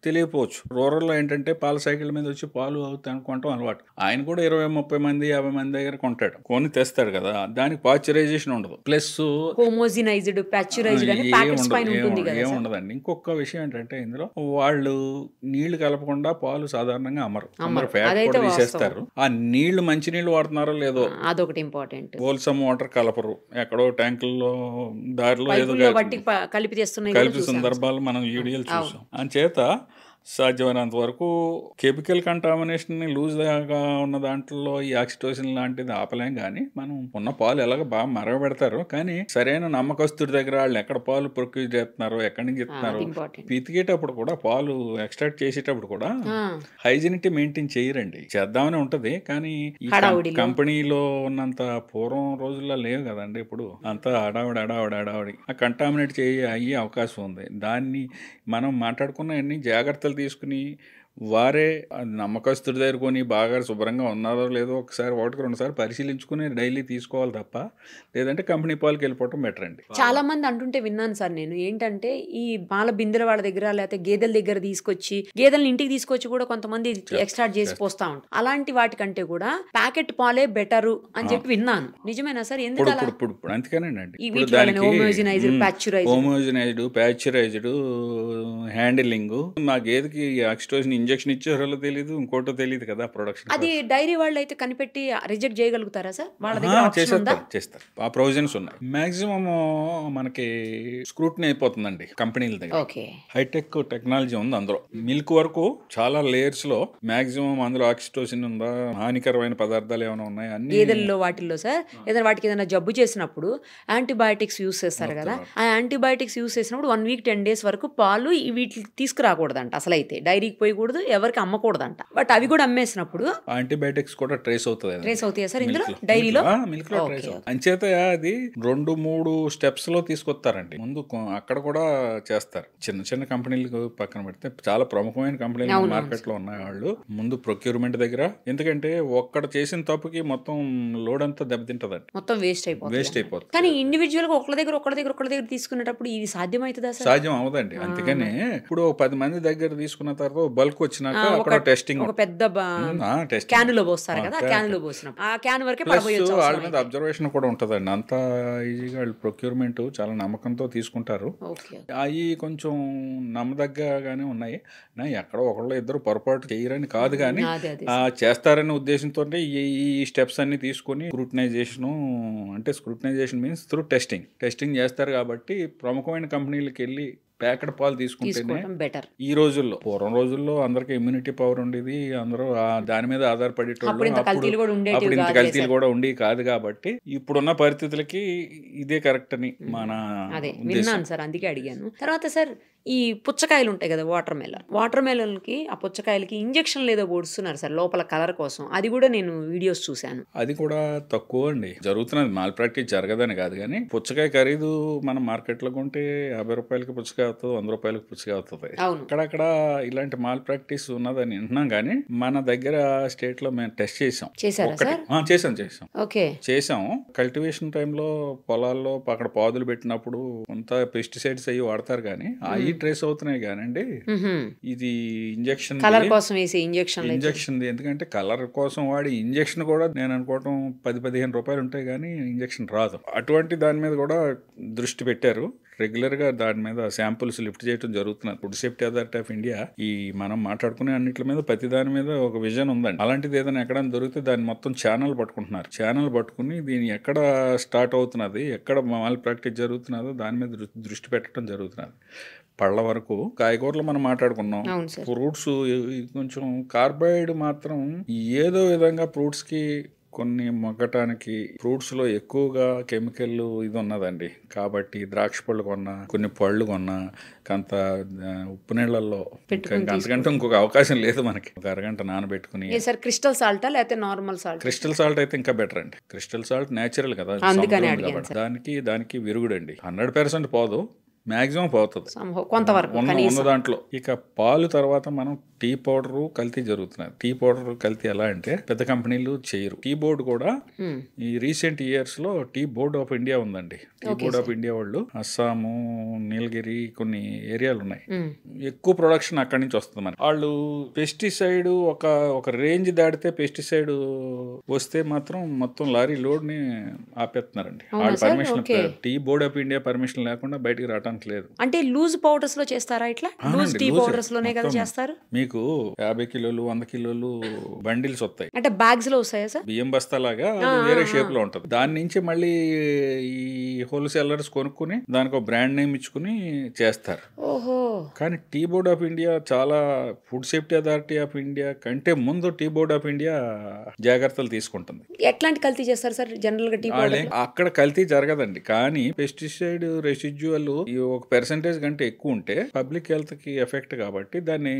తెలియకపోవచ్చు. రూరల్లో ఏంటంటే పాల సైకిల్ మీద వచ్చి పాలు అవుతాయి అనుకుంటాం అలవాటు. ఆయన కూడా 20-30 మంది 50 మంది దగ్గర కొంటాడు, కొని తెస్తాడు కదా, దానికి పాశ్చరైజేషన్ ఉండదు, ప్లస్ ఏముండదండి. ఇంకొక విషయం ఏంటంటే, ఇందులో వాళ్ళు నీళ్లు కలపకుండా పాలు సాధారణంగా అమ్మరు, ఫ్యాట్ కూడా తీసేస్తారు. ఆ నీళ్లు మంచి నీళ్లు వాడుతున్నారో లేదో అదొకటి ఇంపార్టెంట్. హోల్సమ్ వాటర్ కలపరు, ఎక్కడో ట్యాంకుల్లో దారిలో ఏదో కలిపి సందర్భాలు మనం వీడియోలు చూసాం. అంచేత సాధ్యమైనంత వరకు కెమికల్ కంటామినేషన్ లూజ్గా ఉన్న దాంట్లో ఈ ఆక్సిటోసిన్ లాంటిది ఆపలేం, కానీ మనం ఉన్న పాలు ఎలాగ బాగా మరగబెడతారు, కానీ సరైన నమ్మకస్తుడి దగ్గర వాళ్ళు ఎక్కడ పాలు ప్రొక్యూర్ చేస్తున్నారో, ఎక్కడి నుంచి ఇస్తున్నారు, పితికేటప్పుడు కూడా పాలు ఎక్స్ట్రాక్ట్ చేసేటప్పుడు కూడా హైజీనిటీ మెయింటైన్ చేయరండి. చేద్దామని ఉంటది, కానీ ఈ కంపెనీలో ఉన్నంత పూర్వం రోజుల్లో లేవు కదండి, ఇప్పుడు అంతా అడావిడి ఆ కంటామినేట్ అయ్యే అవకాశం ఉంది. దాన్ని మనం మాట్లాడుకున్న అన్ని జాగ్రత్తలు తీసుకుని వారే నమ్మకస్తుడి దగ్గర కొని బాగా శుభ్రంగా ఉన్నారో లేదో ఒకసారి ఒకటికి 2 సార్లు పరిశీలించుకుని డైలీ తీసుకోవాలి తప్ప, లేదంటే కంపెనీ పాలకి వెళ్ళిపోవటం బెటర్ అండి. చాలా మంది అంటుంటే విన్నాను సార్ నేను, ఏంటంటే ఈ పాల బిందెల వాళ్ళ దగ్గర లేకపోతే గేదెల దగ్గర తీసుకొచ్చి, గేదెలను ఇంటికి తీసుకొచ్చి కూడా కొంతమంది ఎక్స్ట్రాక్ట్ చేసి పోస్తా ఉంటారు. అలాంటి వాటికంటే కూడా ప్యాకెట్ పాలే బెటరు అని చెప్పి విన్నాను. నిజమేనా సార్? ఎందుకు అలా? ఇప్పుడు అంతేనండి. ఈ ఇప్పుడు వీటి వల్లనే దానికి హోమోజినైజ్డ్, ప్యాస్చరైజ్డ్, హోమోజనైజ్డ్, ప్యాస్చరైజ్డ్, హ్యాండిలింగ్, మా గేదెకి ఆక్సిటోసిన్ ఇంజెక్షన్ ఇచ్చారో తెలియదు, ఇంకోటో తెలియదు కదా ప్రొడక్షన్. అది డైరీ వాళ్ళు అయితే కనిపెట్టి రిజెక్ట్ చేయగలుగుతారా సార్? వాళ్ళ దగ్గర ఆప్షన్ ఉందా? చేస్తారు, ఆ ప్రొవిజన్స్ ఉన్నాయి. మాక్సిమం మనకి స్క్రూటినీ అయిపోతుందండి కంపెనీల దగ్గర. ఓకే, హైటెక్ టెక్నాలజీ ఉంది అందులో. మిల్క్ వరకు చాలా లేయర్స్ లో మాక్సిమం అందులో ఆక్సిటోసిన్ ఉందా, హానికరమైన పదార్థాలు ఏమైనా ఉన్నాయి అన్ని. గేదెల్లో వాటిల్లో సార్ ఏదైనా వాటికి ఏదైనా జబ్బు చేసినప్పుడు యాంటీబయాటిక్స్ యూస్ చేస్తారు కదా, ఆ యాంటీబయాటిక్స్ యూస్ చేసినప్పుడు 1 వీక్ 10 డేస్ వరకు పాలు వీటికి తీసుకురాకూడదంట. అసలు అయితే డైరీకి పోయకూడదు, ఎవరికి అమ్మకూడదంట. బట్ అవి కూడా అమ్మేసినప్పుడు యాంటీబయాటిక్స్ కూడా ట్రేస్ అవుతుంది. ట్రేస్ అవుతాయి సార్ ఇందులో, డైరీలో? మిల్క్ లో ట్రేస్ అవుతుంది. అంచేత అది 2-3 స్టెప్స్ లో తీసుకొస్తారండి. ముందు అక్కడ కూడా చేస్తారు. చిన్న చిన్న కంపెనీలు పక్కన పెడితే చాలా ప్రముఖమైన కంపెనీలు మార్కెట్ లో ఉన్నాయి. వాళ్ళు ముందు ప్రొక్యూర్మెంట్ దగ్గర, ఎందుకంటే ఒక్కడ చేసిన తప్పుకి మొత్తం లోడ్ అంతా దెబ్బతింటదండి, మొత్తం వేస్ట్ అయిపోతుంది. కానీ ఇండివిజువల్ గా ఒకళ్ళ దగ్గర తీసుకునేటప్పుడు ఇది సాధ్యమవుతుందా సార్? సాధ్యం అవదండి. అందుకనే ఇప్పుడు 10 మంది దగ్గర తీసుకున్న తర్వాత బల్క్ వచ్చినాక అక్కడ టెస్టింగ్, ఒక పెద్ద క్యానులో పోస్తారు కదా, క్యానులో పోసినప్పుడు ఆ క్యాన్ వరకే పడబోయొచ్చు. వాళ్ళ మీద అబ్జర్వేషన్ కూడా ఉంటదండి. అంత ఈజీగా వాళ్ళు ప్రొక్యూర్మెంట్ చాలా నమ్మకంతో తీసుకుంటారు. అవి కొంచెం నమ్మదగ్గగానే ఉన్నాయి. ఎక్కడో ఒకళ్ళు ఇద్దరు పొరపాటు చేయరని కాదు, కానీ చేస్తారనే ఉద్దేశంతో ఈ స్టెప్స్ అన్ని తీసుకుని స్క్రూటినైజేషన్ మీన్స్ త్రూ టెస్టింగ్ చేస్తారు. కాబట్టి ప్రముఖమైన కంపెనీలకు వెళ్ళి ప్యాకెట్ పాలు తీసుకుంటేనే బెటర్. ఈ రోజుల్లో, పూర్వం రోజుల్లో అందరికి ఇమ్యూనిటీ పవర్ ఉండేది, అందరూ దాని మీద ఆధారపడేటోళ్ళు. అప్పుడు ఇంత కల్తీలు కూడా ఉండేవి కాదు. కాబట్టి ఇప్పుడున్న పరిస్థితులకి ఇదే కరెక్ట్ అని మన విన్నాను సార్, అందుకే అడిగాను. తర్వాత సార్ ఈ పుచ్చకాయలు ఉంటాయి కదా, వాటర్ మెలన్ కి ఆ పుచ్చకాయలకి ఇంజెక్షన్ లేదో పొడుస్తున్నారు సార్ లోపల కలర్ కోసం. అది కూడా నేను వీడియోస్ చూశాను. అది కూడా తక్కువ అండి జరుగుతున్నది. మాల్ ప్రాక్టీస్ జరగదని కాదు, కానీ పుచ్చకాయ ఖరీదు మనం మార్కెట్ లో కొంటే 50 రూపాయలకి పుచ్చకాయ అవుతుంది, 100 రూపాయలకి పుచ్చకాయ అవుతుంది. అక్కడక్కడ ఇలాంటి మాల్ ప్రాక్టీస్ ఉన్నదని వింటున్నాం, కానీ మన దగ్గర స్టేట్ లో మేము టెస్ట్ చేసాం. చేసాం కల్టివేషన్ టైంలో పొలాల్లో అక్కడ పాదులు పెట్టినప్పుడు కొంత పెస్టిసైడ్స్ అయ్యి వాడతారు, కానీ అవి ట్రేస్ అవుతున్నాయి. కానండి ఇది ఇంజెక్షన్ కోసం వేసే ఇంజెక్షన్, ఎందుకంటే కలర్ కోసం వాడి ఇంజెక్షన్ కూడా నేను అనుకోవటం 10-15 రూపాయలు ఉంటాయి, కానీ ఇంజెక్షన్ రాదు. అటువంటి దాని మీద కూడా దృష్టి పెట్టారు. రెగ్యులర్ గా దాని మీద శాంపుల్స్ లిఫ్ట్ చేయడం జరుగుతున్నది. Food safety authority of India ఈ మనం మాట్లాడుకునే అన్నింటి మీద ప్రతి దాని మీద ఒక విజన్ ఉందండి. అలాంటిది ఏదైనా ఎక్కడైనా దొరికితే దాన్ని మొత్తం ఛానల్ పట్టుకుంటున్నారు. ఛానల్ పట్టుకుని దీన్ని ఎక్కడ స్టార్ట్ అవుతున్నది, ఎక్కడ మాల్ ప్రాక్టీస్ జరుగుతున్నదో దాని మీద దృష్టి పెట్టడం జరుగుతున్నది. పళ్ళ వరకు కాయగూరలు మనం మాట్లాడుకున్నాం. ఫ్రూట్స్ కొంచెం కార్బైడ్ మాత్రం ఏదో విధంగా ఫ్రూట్స్ కి కొన్ని మొగ్గటానికి ఫ్రూట్స్ లో ఎక్కువగా కెమికల్ ఇది ఉన్నదండి. కాబట్టి ద్రాక్ష పళ్ళు కొన్నా, కొన్ని పళ్ళు కొన్నా కొంత ఉప్పు నీళ్ళల్లో అంతకంటే ఇంకొక అవకాశం లేదు మనకి. ఒక అరగంట నానబెట్టుకుని. క్రిస్టల్ సాల్ట్ లేకపోతే నార్మల్ సాల్ట్? క్రిస్టల్ సాల్ట్ అయితే ఇంకా బెటర్ అండి. క్రిస్టల్ సాల్ట్ నేచురల్ కదా, దానికి విరుగుడండి. 100% పోదు, మాక్సిమం పోతుంది కొంతవరకు ఉన్న దాంట్లో. ఇక పాలు తర్వాత మనం టీ పౌడర్ కల్తీ జరుగుతున్నది. టీ పౌడర్ కల్తీ ఎలా అంటే పెద్ద కంపెనీలు చేయరు. టీ బోర్డు కూడా ఈ రీసెంట్ ఇయర్స్ లో టీ బోర్డ్ ఆఫ్ ఇండియా ఉందండి. టీ బోర్డ్ ఆఫ్ ఇండియా వాళ్ళు అస్సాము, నీలగిరి కొన్ని ఏరియాలు ఉన్నాయి, ఎక్కువ ప్రొడక్షన్ అక్కడి నుంచి వస్తుంది. మన వాళ్ళు పెస్టిసైడ్ ఒక రేంజ్ దాటితే పెస్టిసైడ్ వస్తే మాత్రం మొత్తం లారీ లోడ్ ని ఆపేస్తున్నారండి. వాళ్ళు permission, tea board of India permission లేకుండా బయటికి రావడానికి లేదు. అంటే లూజ్ పౌడర్స్ లో చేస్తారా? ఇట్లా లూజ్ టీ పౌడర్స్ లోనే కదా చేస్తారు. మీకు 50 కిలోలు 100 కిలోలు బండిల్స్ వస్తాయి. అంటే బ్యాగ్స్ లో వస్తాయా సార్? బియ్యం బస్తా లాగా వేరే షేప్ లో ఉంటది. దాని నుంచి మళ్ళీ ఈ హోల్సేలర్స్ కొనుక్కుని దానికి ఒక బ్రాండ్ నేమ్ ఇచ్చుకుని చేస్తారు. ఓహో. కానీ టీ బోర్డ్ ఆఫ్ ఇండియా చాలా, food safety authority of India కంటే ముందు టీ బోర్డ్ ఆఫ్ ఇండియా జాగ్రత్తలు తీసుకుంటుంది. ఎట్లాంటి కల్తీ చేస్తారు సార్ జనరల్ గా టీ పౌడర్? అక్కడ కల్తీ జరగదండి, కానీ పెస్టిసైడ్ రెసిడ్యువల్ ఒక పెర్సెంటేజ్ కంటే ఎక్కువ ఉంటే పబ్లిక్ హెల్త్ కి ఎఫెక్ట్ కాబట్టి దాన్ని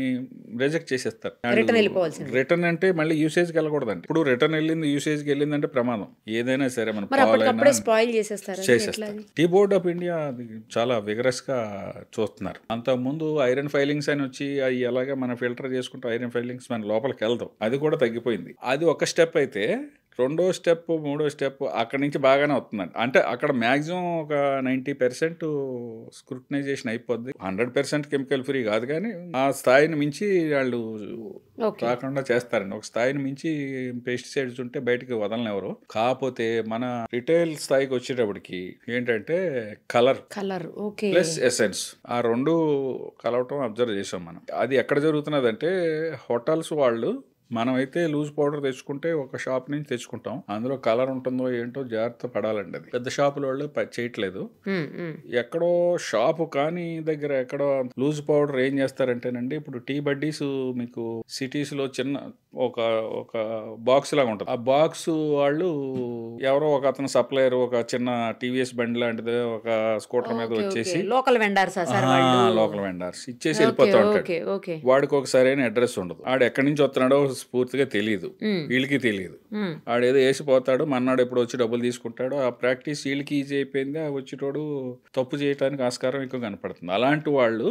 రిజెక్ట్ చేసేస్తారు. రిటర్న్ అంటే మళ్ళీ యూసేజ్కి వెళ్ళకూడదండి. ఇప్పుడు రిటర్న్ వెళ్ళింది యూసేజ్కి వెళ్ళిందంటే ప్రమాదం. ఏదైనా సరే మన చేసేస్తారు. టీ బోర్డ్ ఆఫ్ ఇండియా చాలా విగరస్ గా చూస్తున్నారు. అంతకుముందు ఐరన్ ఫైలింగ్స్ అని వచ్చి అవి ఎలాగే మనం ఫిల్టర్ చేసుకుంటూ ఐరన్ ఫైలింగ్స్ మన లోపలికి వెళ్దాం, అది కూడా తగ్గిపోయింది. అది ఒక స్టెప్ అయితే రెండో స్టెప్ మూడో స్టెప్ అక్కడి నుంచి బాగానే వస్తుందండి. అంటే అక్కడ మ్యాక్సిమం ఒక 90% స్క్రూటనైజేషన్ అయిపోద్ది. 100% కెమికల్ ఫ్రీ కాదు, కానీ ఆ స్థాయిని మించి వాళ్ళు రాకుండా చేస్తారండి. ఒక స్థాయిని మించి పెస్టిసైడ్స్ ఉంటే బయటకు వదలనెవరు. కాకపోతే మన రిటైల్ స్థాయికి వచ్చేటప్పటికి ఏంటంటే కలర్ ప్లస్ ఎసెన్స్ ఆ రెండు కలవటం అబ్జర్వ్ చేసాం మనం. అది ఎక్కడ జరుగుతున్నదంటే హోటల్స్ వాళ్ళు, మనమైతే లూజ్ పౌడర్ తెచ్చుకుంటే ఒక షాప్ నుంచి తెచ్చుకుంటాం, అందులో కలర్ ఉంటుందో ఏంటో జాగ్రత్త పడాలండి. అది పెద్ద షాపుల వాళ్ళు చేయట్లేదు. ఎక్కడో షాపు కానీ దగ్గర ఎక్కడో లూజ్ పౌడర్ ఏం చేస్తారంటేనండి, ఇప్పుడు టీ బడ్డీస్ మీకు సిటీస్ లో చిన్న ఒక బాక్స్ లాగా ఉంటుంది. ఆ బాక్స్ వాళ్ళు ఎవరో ఒక అతను సప్లయర్ ఒక చిన్న టీవీఎస్ బండి లాంటిది ఒక స్కూటర్ మీద వచ్చేసి లోకల్ వెండర్స్ ఇచ్చేసి వెళ్ళిపోతా ఉంటాడు. వాడికి ఒక సరైన అడ్రస్ ఉండదు. ఆడు ఎక్కడి నుంచి వస్తున్నాడో పూర్తిగా తెలియదు, వీళ్ళకి తెలియదు. ఆడేదో వేసిపోతాడు, మన్నాడు ఎప్పుడు వచ్చి డబ్బులు తీసుకుంటాడు. ఆ ప్రాక్టీస్ వీళ్ళకి ఈజీ అయిపోయింది, ఆ వచ్చేటోడు తప్పు చేయడానికి ఆస్కారం ఎక్కువ కనపడుతుంది. అలాంటి వాళ్ళు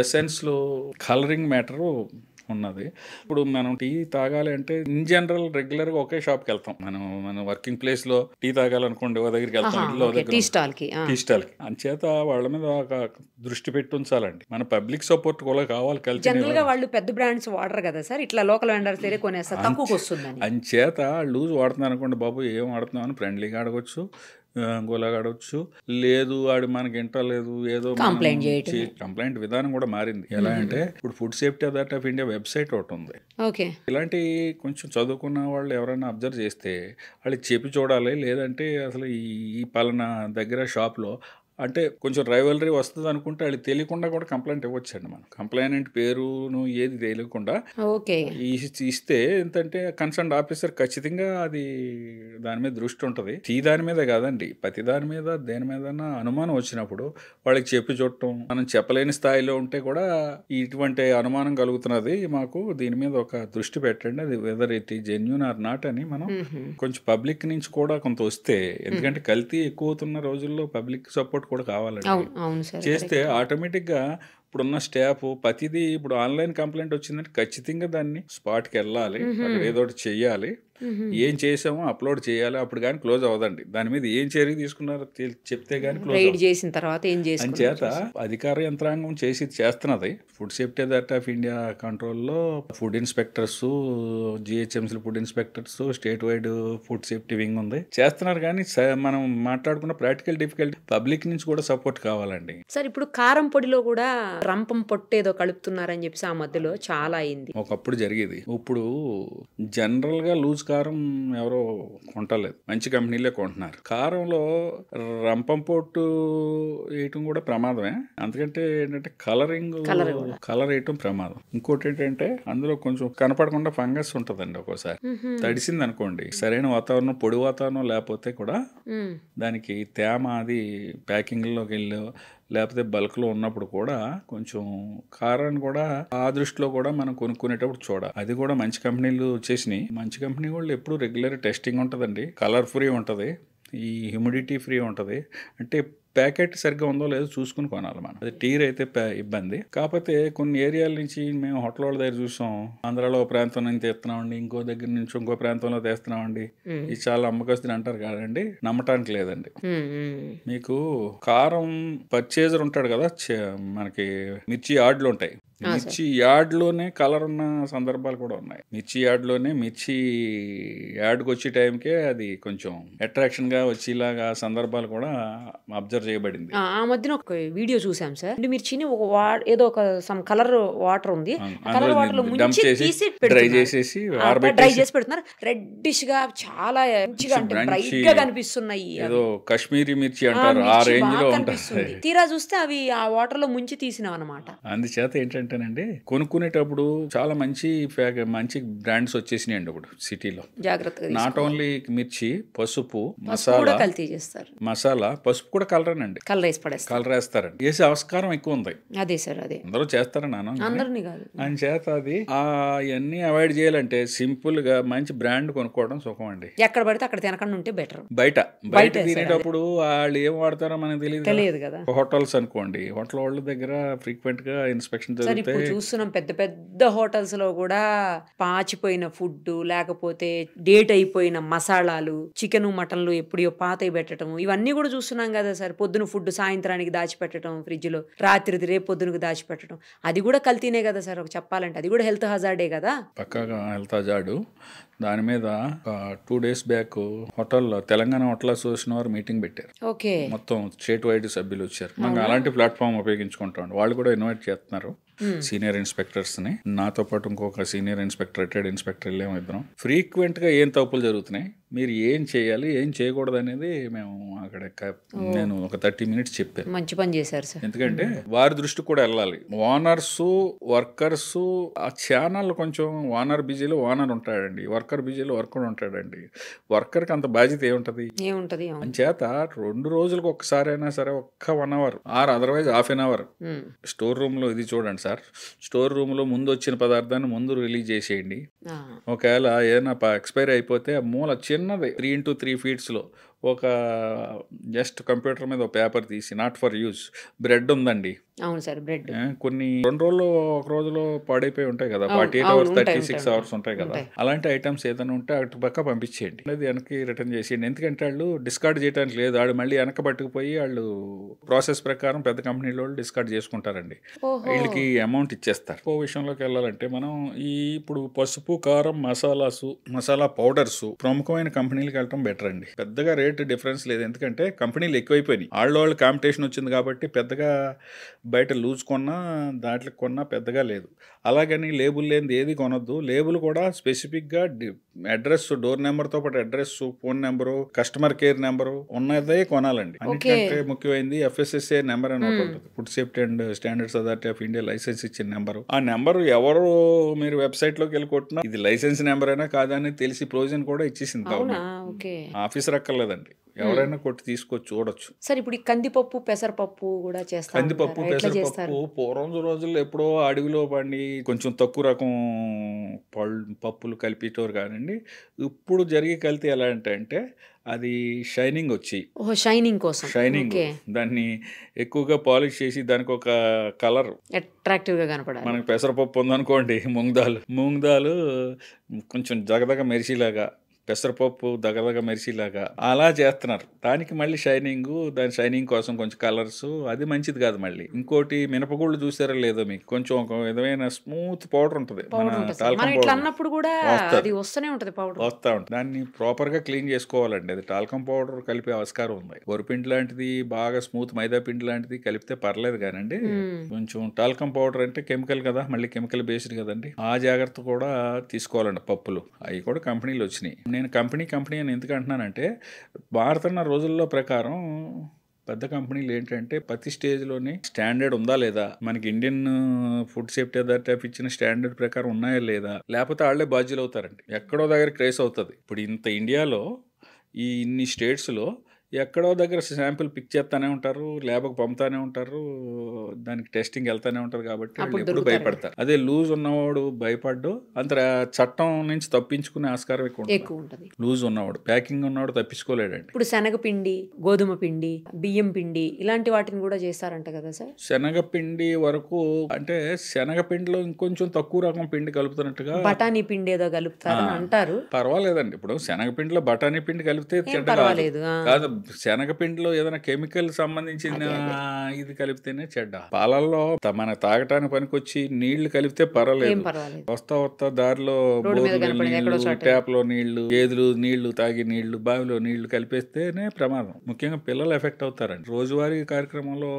ఎసెన్స్ లో కలరింగ్ మ్యాటరు ఉన్నది. ఇప్పుడు మనం టీ తాగాలి అంటే ఇన్ జనరల్ రెగ్యులర్ గా ఒకే షాప్కి వెళ్తాం. మనం వర్కింగ్ ప్లేస్ లో టీ తాగాలనుకోండి ఓ దగ్గరికి వెళ్తాం, ఇల్లు టీ స్టాల్ కి. అంచేత వాళ్ళ మీద ఒక దృష్టి పెట్టి ఉంచాలండి. మన పబ్లిక్ సపోర్ట్ కూడా కావాలి. జనరల్ గా వాళ్ళు పెద్ద బ్రాండ్స్ వాడరు కదా సార్, ఇట్లా లోకల్ వెండర్స్ కొనేస్తారు, తక్కువకి వస్తుంది. అంచేత లూజ్ వాడుతున్నారు అనుకోండి, బాబు ఏం వాడుతున్నావు అని ఫ్రెండ్లీగా అడగొచ్చు, గోలాగా అడగొచ్చు. లేదు వాడు మనకి ఇంటలేదు ఏదో కంప్లైంట్ విధానం కూడా మారింది. ఎలా అంటే ఇప్పుడు food safety authority of India website ఒకటి ఉంది. ఇలాంటి కొంచెం చదువుకున్న వాళ్ళు ఎవరైనా అబ్జర్వ్ చేస్తే వాళ్ళు చెప్పి చూడాలి. లేదంటే అసలు ఈ పలానా దగ్గర షాప్లో అంటే కొంచెం రైవలరీ వస్తుంది అనుకుంటే అది తెలియకుండా కూడా కంప్లైంట్ ఇవ్వచ్చండి. మనం కంప్లైంట్ పేరును ఏది తెలియకుండా ఇస్తే ఏంటంటే కన్సర్న్ ఆఫీసర్ ఖచ్చితంగా అది దాని మీద దృష్టి ఉంటుంది. దాని మీద కాదండి, ప్రతి దాని మీద దేని మీద అనుమానం వచ్చినప్పుడు వాళ్ళకి చెప్పి చూడటం. మనం చెప్పలేని స్థాయిలో ఉంటే కూడా ఇటువంటి అనుమానం కలుగుతున్నది, మాకు దీని మీద ఒక దృష్టి పెట్టండి, అది వెదర్ ఇట్ ఈ జెన్యూన్ ఆర్ నాట్ అని మనం కొంచెం పబ్లిక్ నుంచి కూడా కొంత వస్తే, ఎందుకంటే కల్తీ ఎక్కువ అవుతున్న రోజుల్లో పబ్లిక్ సపోర్ట్ కూడా కావాలండి. చేస్తే ఆటోమేటిక్ గా ఇప్పుడున్న స్టాఫ్ ప్రతిదీ ఇప్పుడు ఆన్లైన్ కంప్లైంట్ వచ్చిందంటే ఖచ్చితంగా దాన్ని స్పాట్కి వెళ్ళాలి, ఏదో ఒకటి చెయ్యాలి, ఏం చేసామో అప్లోడ్ చేయాలి. అప్పుడు కానీ క్లోజ్ అవ్వదండి. దాని మీద ఏం చర్య తీసుకున్నారో చెప్తే గానీ క్లోజ్ చేసిన తర్వాత అంచేత అధికార యంత్రాంగం చేస్తున్నది. Food safety authority of India కంట్రోల్లో food inspectors, GHMC food inspectors, state wide food safety wing ఉంది, చేస్తున్నారు. కానీ మనం మాట్లాడుకున్న ప్రాక్టికల్ డిఫికల్టీ పబ్లిక్ నుంచి కూడా సపోర్ట్ కావాలండి. సార్ ఇప్పుడు కారం పొడిలో కూడా రంపం పొట్టేదో కలుపుతున్నారని చెప్పి ఆ మధ్యలో చాలా అయింది. ఒకప్పుడు జరిగేది. ఇప్పుడు జనరల్ గా లూజ్ కారం ఎవరో కొంటలేదు, మంచి కంపెనీలే కొంటున్నారు. కారంలో రంపం పొట్టు వేయటం కూడా ప్రమాదమే. అందుకంటే ఏంటంటే కలర్ వేయటం ప్రమాదం. ఇంకోటి ఏంటంటే అందులో కొంచెం కనపడకుండా ఫంగస్ ఉంటదండి. ఒక్కోసారి తడిసింది అనుకోండి, సరైన వాతావరణం పొడి వాతావరణం లేకపోతే కూడా దానికి తేమ అది ప్యాకింగ్ లోకి వెళ్ళి లేకపోతే బల్క్లో ఉన్నప్పుడు కూడా కొంచెం కారాన్ని కూడా ఆ దృష్టిలో కూడా మనం కొనుక్కునేటప్పుడు చూడాలి. అది కూడా మంచి కంపెనీలు వచ్చేసినాయి. మంచి కంపెనీ వాళ్ళు ఎప్పుడు రెగ్యులర్ టెస్టింగ్ ఉంటుందండి, కలర్ ఫ్రీ ఉంటుంది, ఈ హ్యూమిడిటీ ఫ్రీ ఉంటుంది. అంటే ప్యాకెట్ సరిగ్గా ఉందో లేదో చూసుకుని కొనాలి మనం. అది టీర్ అయితే ఇబ్బంది. కాకపోతే కొన్ని ఏరియాల నుంచి మేము హోటల్ వాళ్ళ దగ్గర చూసాం, ఆంధ్రాలో ప్రాంతం నుంచి తెస్తున్నామండి, ఇంకో దగ్గర నుంచి ఇంకో ప్రాంతంలో తెస్తున్నామండి, ఇది చాలా అమ్మకస్తుని అంటారు కాదండి, నమ్మటానికి లేదండి. మీకు కారం పర్చేజర్ ఉంటాడు కదా, మనకి మిర్చి యార్డ్లు ఉంటాయి, మిర్చి యార్డ్లోనే కలర్ ఉన్న సందర్భాలు కూడా ఉన్నాయి. మిర్చి యార్డ్లోనే మిర్చి యార్డ్కి వచ్చే టైంకే అది కొంచెం అట్రాక్షన్ గా వచ్చేలాగా సందర్భాలు కూడా అబ్జర్వ్ చేయబడింది. ఆ మధ్యన ఒక వీడియో చూసాం సార్, మిర్చిని ఏదో ఒక సమ్ కలర్ వాటర్ ఉంది, కలర్ వాటర్ లో డ్రై చేసేసి పెడుతున్నారు, రెడ్డిష్ గా చాలా బ్రైట్ గా కనిపిస్తున్నాయి. ఏదో కాశ్మీరీ మిర్చి అంటారు, ఆ రేంజ్ లో ఉంటుంది. తీరా చూస్తే అవి ఆ వాటర్ లో ముంచి తీసినవి అన్నమాట. అందుచేత ఏంటంటే ఏంటంటేనండి, కొనుక్కునేటప్పుడు చాలా మంచి మంచి బ్రాండ్స్ వచ్చేసినాయండి ఇప్పుడు సిటీలో. జాగ్రత్తగా నాట్ ఓన్లీ మిర్చి, పసుపు, పసుపు కూడా మసాలా, కల్తీ చేస్తారు, పసుపు కూడా కలరేనండి, కలర్ వేసి పడేస్తారు. కలర్ వేస్తారండి. వేసే ఆస్కారం ఎక్కువ ఉంది. అదే సార్, అదే అందరూ చేస్తారని నాన్న అందరినీ కాదు. అని చేత అది అవన్నీ అవాయిడ్ చేయాలంటే సింపుల్ గా మంచి బ్రాండ్ కొనుక్కోవడం సుఖం అండి. ఎక్కడ పడితే అక్కడ తినకుండా ఉంటే బెటర్. బయట తినేటప్పుడు వాళ్ళు ఏం వాడతారో మనకు తెలియదు కదా. హోటల్స్ అనుకోండి, హోటల్ వాళ్ళ దగ్గర ఫ్రీక్వెంట్ గా ఇన్స్పెక్షన్ సార్ ఇప్పుడు జరుగుతాయి. చూస్తున్నాం పెద్ద పెద్ద హోటల్స్ లో కూడా పాచిపోయిన ఫుడ్, లేకపోతే డేట్ అయిపోయిన మసాలాలు, చికెన్ మటన్లు ఎప్పుడో పాతవి పెట్టడం, ఇవన్నీ కూడా చూస్తున్నాం కదా సార్. పొద్దున ఫుడ్ సాయంత్రానికి దాచిపెట్టడం ఫ్రిడ్జ్ లో, రాత్రిది రేపు పొద్దునకు దాచిపెట్టడం, అది కూడా కల్తీనే కదా సార్. ఒక చెప్పాలంటే అది కూడా హెల్త్ హజార్డే కదా. పక్కాగా హెల్త్ హజార్డు. దాని మీద 2 days బ్యాక్ హోటల్లో తెలంగాణ హోటల్ అసోసియేషన్ వారు మీటింగ్ పెట్టారు. ఓకే, మొత్తం స్టేట్ వైడ్ సభ్యులు వచ్చారు. మనం అలాంటి ప్లాట్ఫామ్ ఉపయోగించుకుంటాం. వాళ్ళు కూడా ఇన్వైట్ చేస్తున్నారు సీనియర్ ఇన్స్పెక్టర్స్ ని. నాతో పాటు ఇంకొక సీనియర్ ఇన్స్పెక్టర్, రిటైర్డ్ ఇన్స్పెక్టర్ వెళ్ళాము ఇద్దరం. ఫ్రీక్వెంట్ గా ఏం తప్పులు జరుగుతున్నాయి, మీరు ఏం చేయాలి ఏం చేయకూడదు అనేది మేము అక్కడ నేను ఒక 30 minutes చెప్పాను. మంచి పని చేశారు సార్. ఎందుకంటే వారి దృష్టికి కూడా వెళ్ళాలి. ఓనర్స్, వర్కర్స్, ఆ ఛానల్ కొంచెం ఓనర్ బిజీలో ఓనర్ ఉంటాడండి, వర్కర్ బిజీలో వర్కర్ ఉంటాడండి. వర్కర్కి అంత బాధ్యత ఏముంటది అని చేత 2 రోజులకు ఒక్కసారి అయినా సరే ఒక్క 1 hour or otherwise ½ an hour store room లో ఇది చూడండి సార్. స్టోర్ రూమ్ లో ముందు వచ్చిన పదార్థాన్ని ముందు రిలీజ్ చేసేయండి. ఒకవేళ ఏదైనా ఎక్స్పైరీ అయిపోతే మూల చిన్నది 3 into 3 feet లో ఒక జస్ట్ కంప్యూటర్ మీద ఒక పేపర్ తీసి నాట్ ఫర్ యూజ్. బ్రెడ్ ఉందండి, అవును సార్, బ్రెడ్ కొన్ని 2 రోజుల్లో 1 రోజులో పాడైపోయి ఉంటాయి కదా, 48 hours 36 hours ఉంటాయి కదా, అలాంటి ఐటమ్స్ ఏదైనా ఉంటే అటు పక్క పంపించేయండి, అది వెనక్కి రిటర్న్ చేసేయండి. ఎందుకంటే వాళ్ళు డిస్కార్డ్ చేయడానికి లేదు, వాళ్ళు మళ్ళీ వెనక పట్టుకుపోయి వాళ్ళు ప్రాసెస్ ప్రకారం పెద్ద కంపెనీలో డిస్కార్డ్ చేసుకుంటారండి, వీళ్ళకి అమౌంట్ ఇచ్చేస్తారు. ఓ విషయంలోకి వెళ్ళాలంటే మనం ఇప్పుడు పసుపు, కారం, మసాలా పౌడర్స్ ప్రముఖమైన కంపెనీలకు వెళ్ళటం బెటర్ అండి. పెద్దగా రేట్ డిఫరెన్స్ లేదు, ఎందుకంటే కంపెనీలు ఎక్కువైపోయినాయి. వాళ్ళు కాంపిటీషన్ వచ్చింది కాబట్టి పెద్దగా బయట లూజ్ కొన్నా దాంట్లో కొన్నా పెద్దగా లేదు. అలాగని లేబుల్ లేనిది ఏది కొనొద్దు. లేబుల్ కూడా స్పెసిఫిక్గా అడ్రస్, డోర్ నెంబర్తో పాటు address, phone number, customer care number ఉన్నదే కొనాలండి. అన్నిటికంటే ముఖ్యమైనది FSSAI నెంబర్ అని ఒకటి ఉంటుంది, food safety and standards authority of India license ఇచ్చిన నెంబరు. ఆ నెంబరు ఎవరు మీరు వెబ్సైట్లోకి వెళ్ళి కొట్టినా ఇది లైసెన్స్ నెంబర్ అయినా కాదని తెలిసి ప్రొవిజన్ కూడా ఇచ్చేసింది గవర్నమెంట్. ఆఫీసర్ అక్కర్లేదండి, ఎవరైనా కొట్టి తీసుకొచ్చి చూడొచ్చు. సార్ ఇప్పుడు కందిపప్పు, పెసరపప్పు కూడా చేస్తారు. కందిపప్పు, పెసరపప్పు పూర్వం రోజుల్లో ఎప్పుడో అడవిలో పండి కొంచెం తక్కువ రకం పప్పులు కలిపేటోరు కానండి. ఇప్పుడు జరిగే కల్తీ ఎలా అంటే అది షైనింగ్ వచ్చి, షైనింగ్ దాన్ని ఎక్కువగా పాలిష్ చేసి దానికి ఒక కలర్ అట్రాక్టివ్ గా కనపడాలి. మనకి పెసరపప్పు ఉందనుకోండి, మూంగ్ దాల్ కొంచెం జగదగ మెరిసిలాగా, పెసరపప్పు దగదగ మెరిసిలాగా అలా చేస్తున్నారు. దానికి మళ్ళీ దాని షైనింగ్ కోసం కొంచెం కలర్స్, అది మంచిది కాదు. మళ్ళీ ఇంకోటి మినపగుళ్ళు చూసారో లేదో మీకు, కొంచెం ఒక విధమైన స్మూత్ పౌడర్ ఉంటుంది, వస్తా ఉంటుంది. దాన్ని ప్రాపర్ గా క్లీన్ చేసుకోవాలండి. అది టాల్కమ్ పౌడర్ కలిపే ఆస్కారం ఉంది. వరిపిండి లాంటిది బాగా స్మూత్ మైదా పిండి లాంటిది కలిపితే పర్లేదు కానండి, కొంచెం టాల్కమ్ పౌడర్ అంటే కెమికల్ కదా, మళ్ళీ కెమికల్ బేస్డ్ కదండి. ఆ జాగ్రత్త కూడా తీసుకోవాలండి. పప్పులు అవి కూడా కంపెనీలు వచ్చినాయి. నేను కంపెనీ అని ఎందుకు అంటున్నానంటే, మారుతున్న రోజుల్లో ప్రకారం పెద్ద కంపెనీలు ఏంటంటే ప్రతి స్టేజ్లోని స్టాండర్డ్ ఉందా లేదా, మనకి ఇండియన్ ఫుడ్ సేఫ్టీ అథారిటీ ఇచ్చిన స్టాండర్డ్ ప్రకారం ఉన్నాయా లేదా, లేకపోతే వాళ్ళే బాధ్యులు అవుతారండి. ఎక్కడో దగ్గర క్రేస్ అవుతుంది. ఇప్పుడు ఇంత ఇండియాలో ఇన్ని స్టేట్స్లో ఎక్కడో దగ్గర శాంపిల్ పిక్ చేస్తానే ఉంటారు, ల్యాబ్కి పంపుతానే ఉంటారు, దానికి టెస్టింగ్ వెళ్తానే ఉంటారు. కాబట్టి వాళ్ళు ఎప్పుడు భయపడతారు. అదే లూజ్ ఉన్నవాడు భయపడ్డు అంత చట్టం నుంచి తప్పించుకునే ఆస్కారం ఎక్కువ ఉంటుంది. లూజ్ ఉన్నవాడు, ప్యాకింగ్ ఉన్నవాడు తప్పించుకోలేడండి. ఇప్పుడు శనగపిండి, గోధుమ పిండి, బియ్యం పిండి ఇలాంటి వాటిని కూడా చేస్తారంట కదా సార్. శనగపిండి వరకు అంటే శనగపిండిలో ఇంకొంచెం తక్కువ రకం పిండి కలుపుతున్నట్టుగా, బఠానీ పిండి ఏదో కలుపుతారని అంటారు. పర్వాలేదండి. ఇప్పుడు శనగపిండిలో బఠానీ పిండి కలిపితే కాదు, శనగపిండిలో ఏదైనా కెమికల్ సంబంధించిన ఇది కలిపితేనే చెడ్డ. పాలల్లో మన తాగటానికి పనికొచ్చి నీళ్లు కలిపితే పర్వాలేదు. వస్తా దారిలో ట్యాప్ లో నీళ్లు, గేదెలు నీళ్లు తాగి నీళ్లు, బావిలో నీళ్లు కలిపేస్తేనే ప్రమాదం. ముఖ్యంగా పిల్లలు ఎఫెక్ట్ అవుతారండి. రోజువారీ కార్యక్రమంలో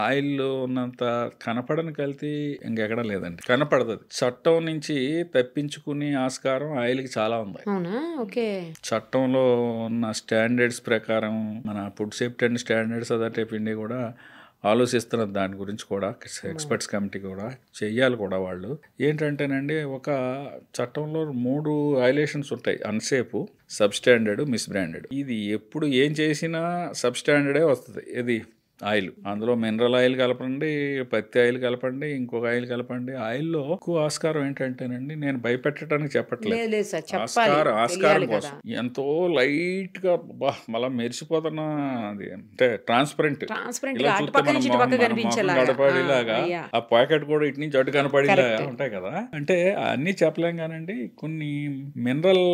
ఆయిల్ ఉన్నంత కనపడని కల్తీ ఇంకెక్కడా లేదండి, కనపడదు. చట్టం నుంచి తప్పించుకునే ఆస్కారం ఆయిల్కి చాలా ఉంది. చట్టంలో ఉన్న స్టాండర్డ్స్ ప్రకారం మన food safety and standards authority of India కూడా ఆలోచిస్తున్నారు దాని గురించి కూడా. ఎక్స్పర్ట్స్ కమిటీ కూడా చెయ్యాలి కూడా. వాళ్ళు ఏంటంటేనండి, ఒక చట్టంలో 3 వైలేషన్స్ ఉంటాయి: అన్సేఫ్, సబ్స్టాండర్డ్, మిస్బ్రాండెడ్. ఇది ఎప్పుడు ఏం చేసినా సబ్స్టాండర్డే వస్తుంది. ఇది ఆయిల్, అందులో మినరల్ ఆయిల్ కలపండి, పత్తి ఆయిల్ కలపండి, ఇంకొక ఆయిల్ కలపండి. ఆయిల్లో ఎక్కువ ఆస్కారం ఏంటంటేనండి, నేను భయపెట్టడానికి చెప్పట్లేదు, ఆస్కారం కోసం ఎంతో లైట్ గా మళ్ళా మెరిసిపోతున్న, అది అంటే ట్రాన్స్పరెంట్ కనపడేలాగా, ఆ ప్యాకెట్ కూడా ఇటు నుంచి అటు కనపడేలాగా ఉంటాయి కదా. అంటే అన్ని చెప్పలేం కానండి, కొన్ని మినరల్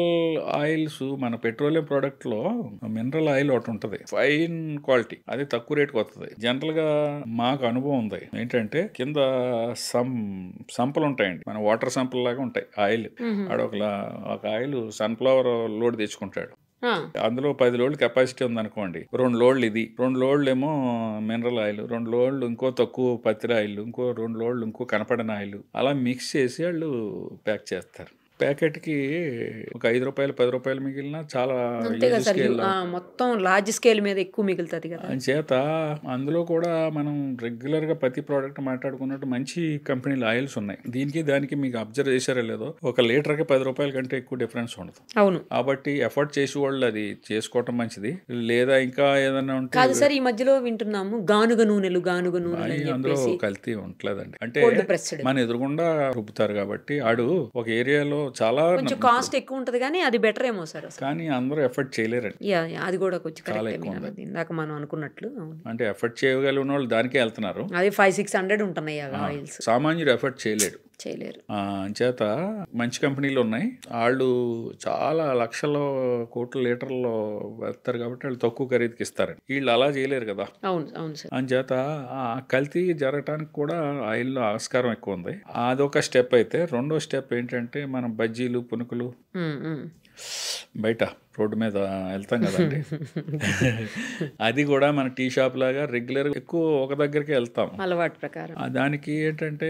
ఆయిల్స్, మన పెట్రోలియం ప్రోడక్ట్ లో మినరల్ ఆయిల్ ఒకటి ఉంటది, ఫైన్ క్వాలిటీ, అది తక్కువ రేటుకి వస్తుంది. జనరల్ గా మాకు అనుభవం ఉంది ఏంటంటే, కింద సంపలు ఉంటాయండి, మన వాటర్ సంపల్ లాగా ఉంటాయి ఆయిల్. ఒక ఆయిల్ సన్ఫ్లవర్ లోడ్ తెచ్చుకుంటాడు, అందులో 10 లోడ్లు కెపాసిటీ ఉందనుకోండి, 2 లోడ్లు ఇది, 2 లోడ్లు ఏమో మినరల్ ఆయిల్, 2 లోడ్లు ఇంకో తక్కువ పత్తి ఆయిల్, ఇంకో 2 లోడ్లు ఇంకో కనపడని ఆయిల్, అలా మిక్స్ చేసి వాళ్ళు ప్యాక్ చేస్తారు. ప్యాకెట్కి ఒక 5 రూపాయలు 10 రూపాయలు మిగిలిన చాలా మొత్తం లార్జ్ స్కేల్ మీద ఎక్కువ మిగులుతుంది కదా. చేత అందులో కూడా మనం రెగ్యులర్ గా ప్రతి ప్రోడక్ట్ మాట్లాడుకున్నట్టు మంచి కంపెనీల ఆయిల్స్ ఉన్నాయి. దీనికి దానికి మీకు అబ్జర్వ్ చేశారో లేదో, 1 లీటర్కి 10 రూపాయల కంటే ఎక్కువ డిఫరెన్స్ ఉండదు. అవును, కాబట్టి ఎఫర్ట్ చేసి వాళ్ళు అది చేసుకోవటం మంచిది. లేదా ఇంకా ఏదైనా ఉంటే కాదు సార్, ఈ మధ్యలో వింటున్నాము గానుగ నూనెలు అందులో కల్తీ ఉండలేదండి. అంటే మన ఎదురుగుండా రుబ్బుతారు కాబట్టి, ఆడు ఒక ఏరియాలో చాలా కొంచెం కాస్ట్ ఎక్కువ ఉంటది కానీ అది బెటర్ ఏమో సార్. కానీ అందరూ ఎఫర్ట్ చేయలేరండి. అది కూడా కొంచెం ఇందాక మనం అనుకున్నట్లు, అంటే ఎఫర్ట్ చేయగలిగిన వాళ్ళు దానికే వెళ్తున్నారు. అది 500-600 ఉంటున్నాయి ఆయిల్స్. సామాన్యుడు ఎఫర్ట్ చేయలేరు. చేత మంచి కంపెనీలు ఉన్నాయి, వాళ్ళు చాలా లక్షల కోట్ల లీటర్లో వెళ్తారు కాబట్టి వాళ్ళు తక్కువ ఖరీదుకి ఇస్తారండి. వీళ్ళు అలా చేయలేరు కదా. అంచేత కల్తీ జరగటానికి కూడా ఆయిల్లో ఆస్కారం ఎక్కువ ఉంది. అదొక స్టెప్. అయితే రెండో స్టెప్ ఏంటంటే, మనం బజ్జీలు, పునుకులు బయట రోడ్డు మీద వెళ్తాం కదండి, అది కూడా మన టీ షాప్ లాగా రెగ్యులర్ ఎక్కువ ఒక దగ్గరికి వెళ్తాం అలవాటు ప్రకారం. దానికి ఏంటంటే,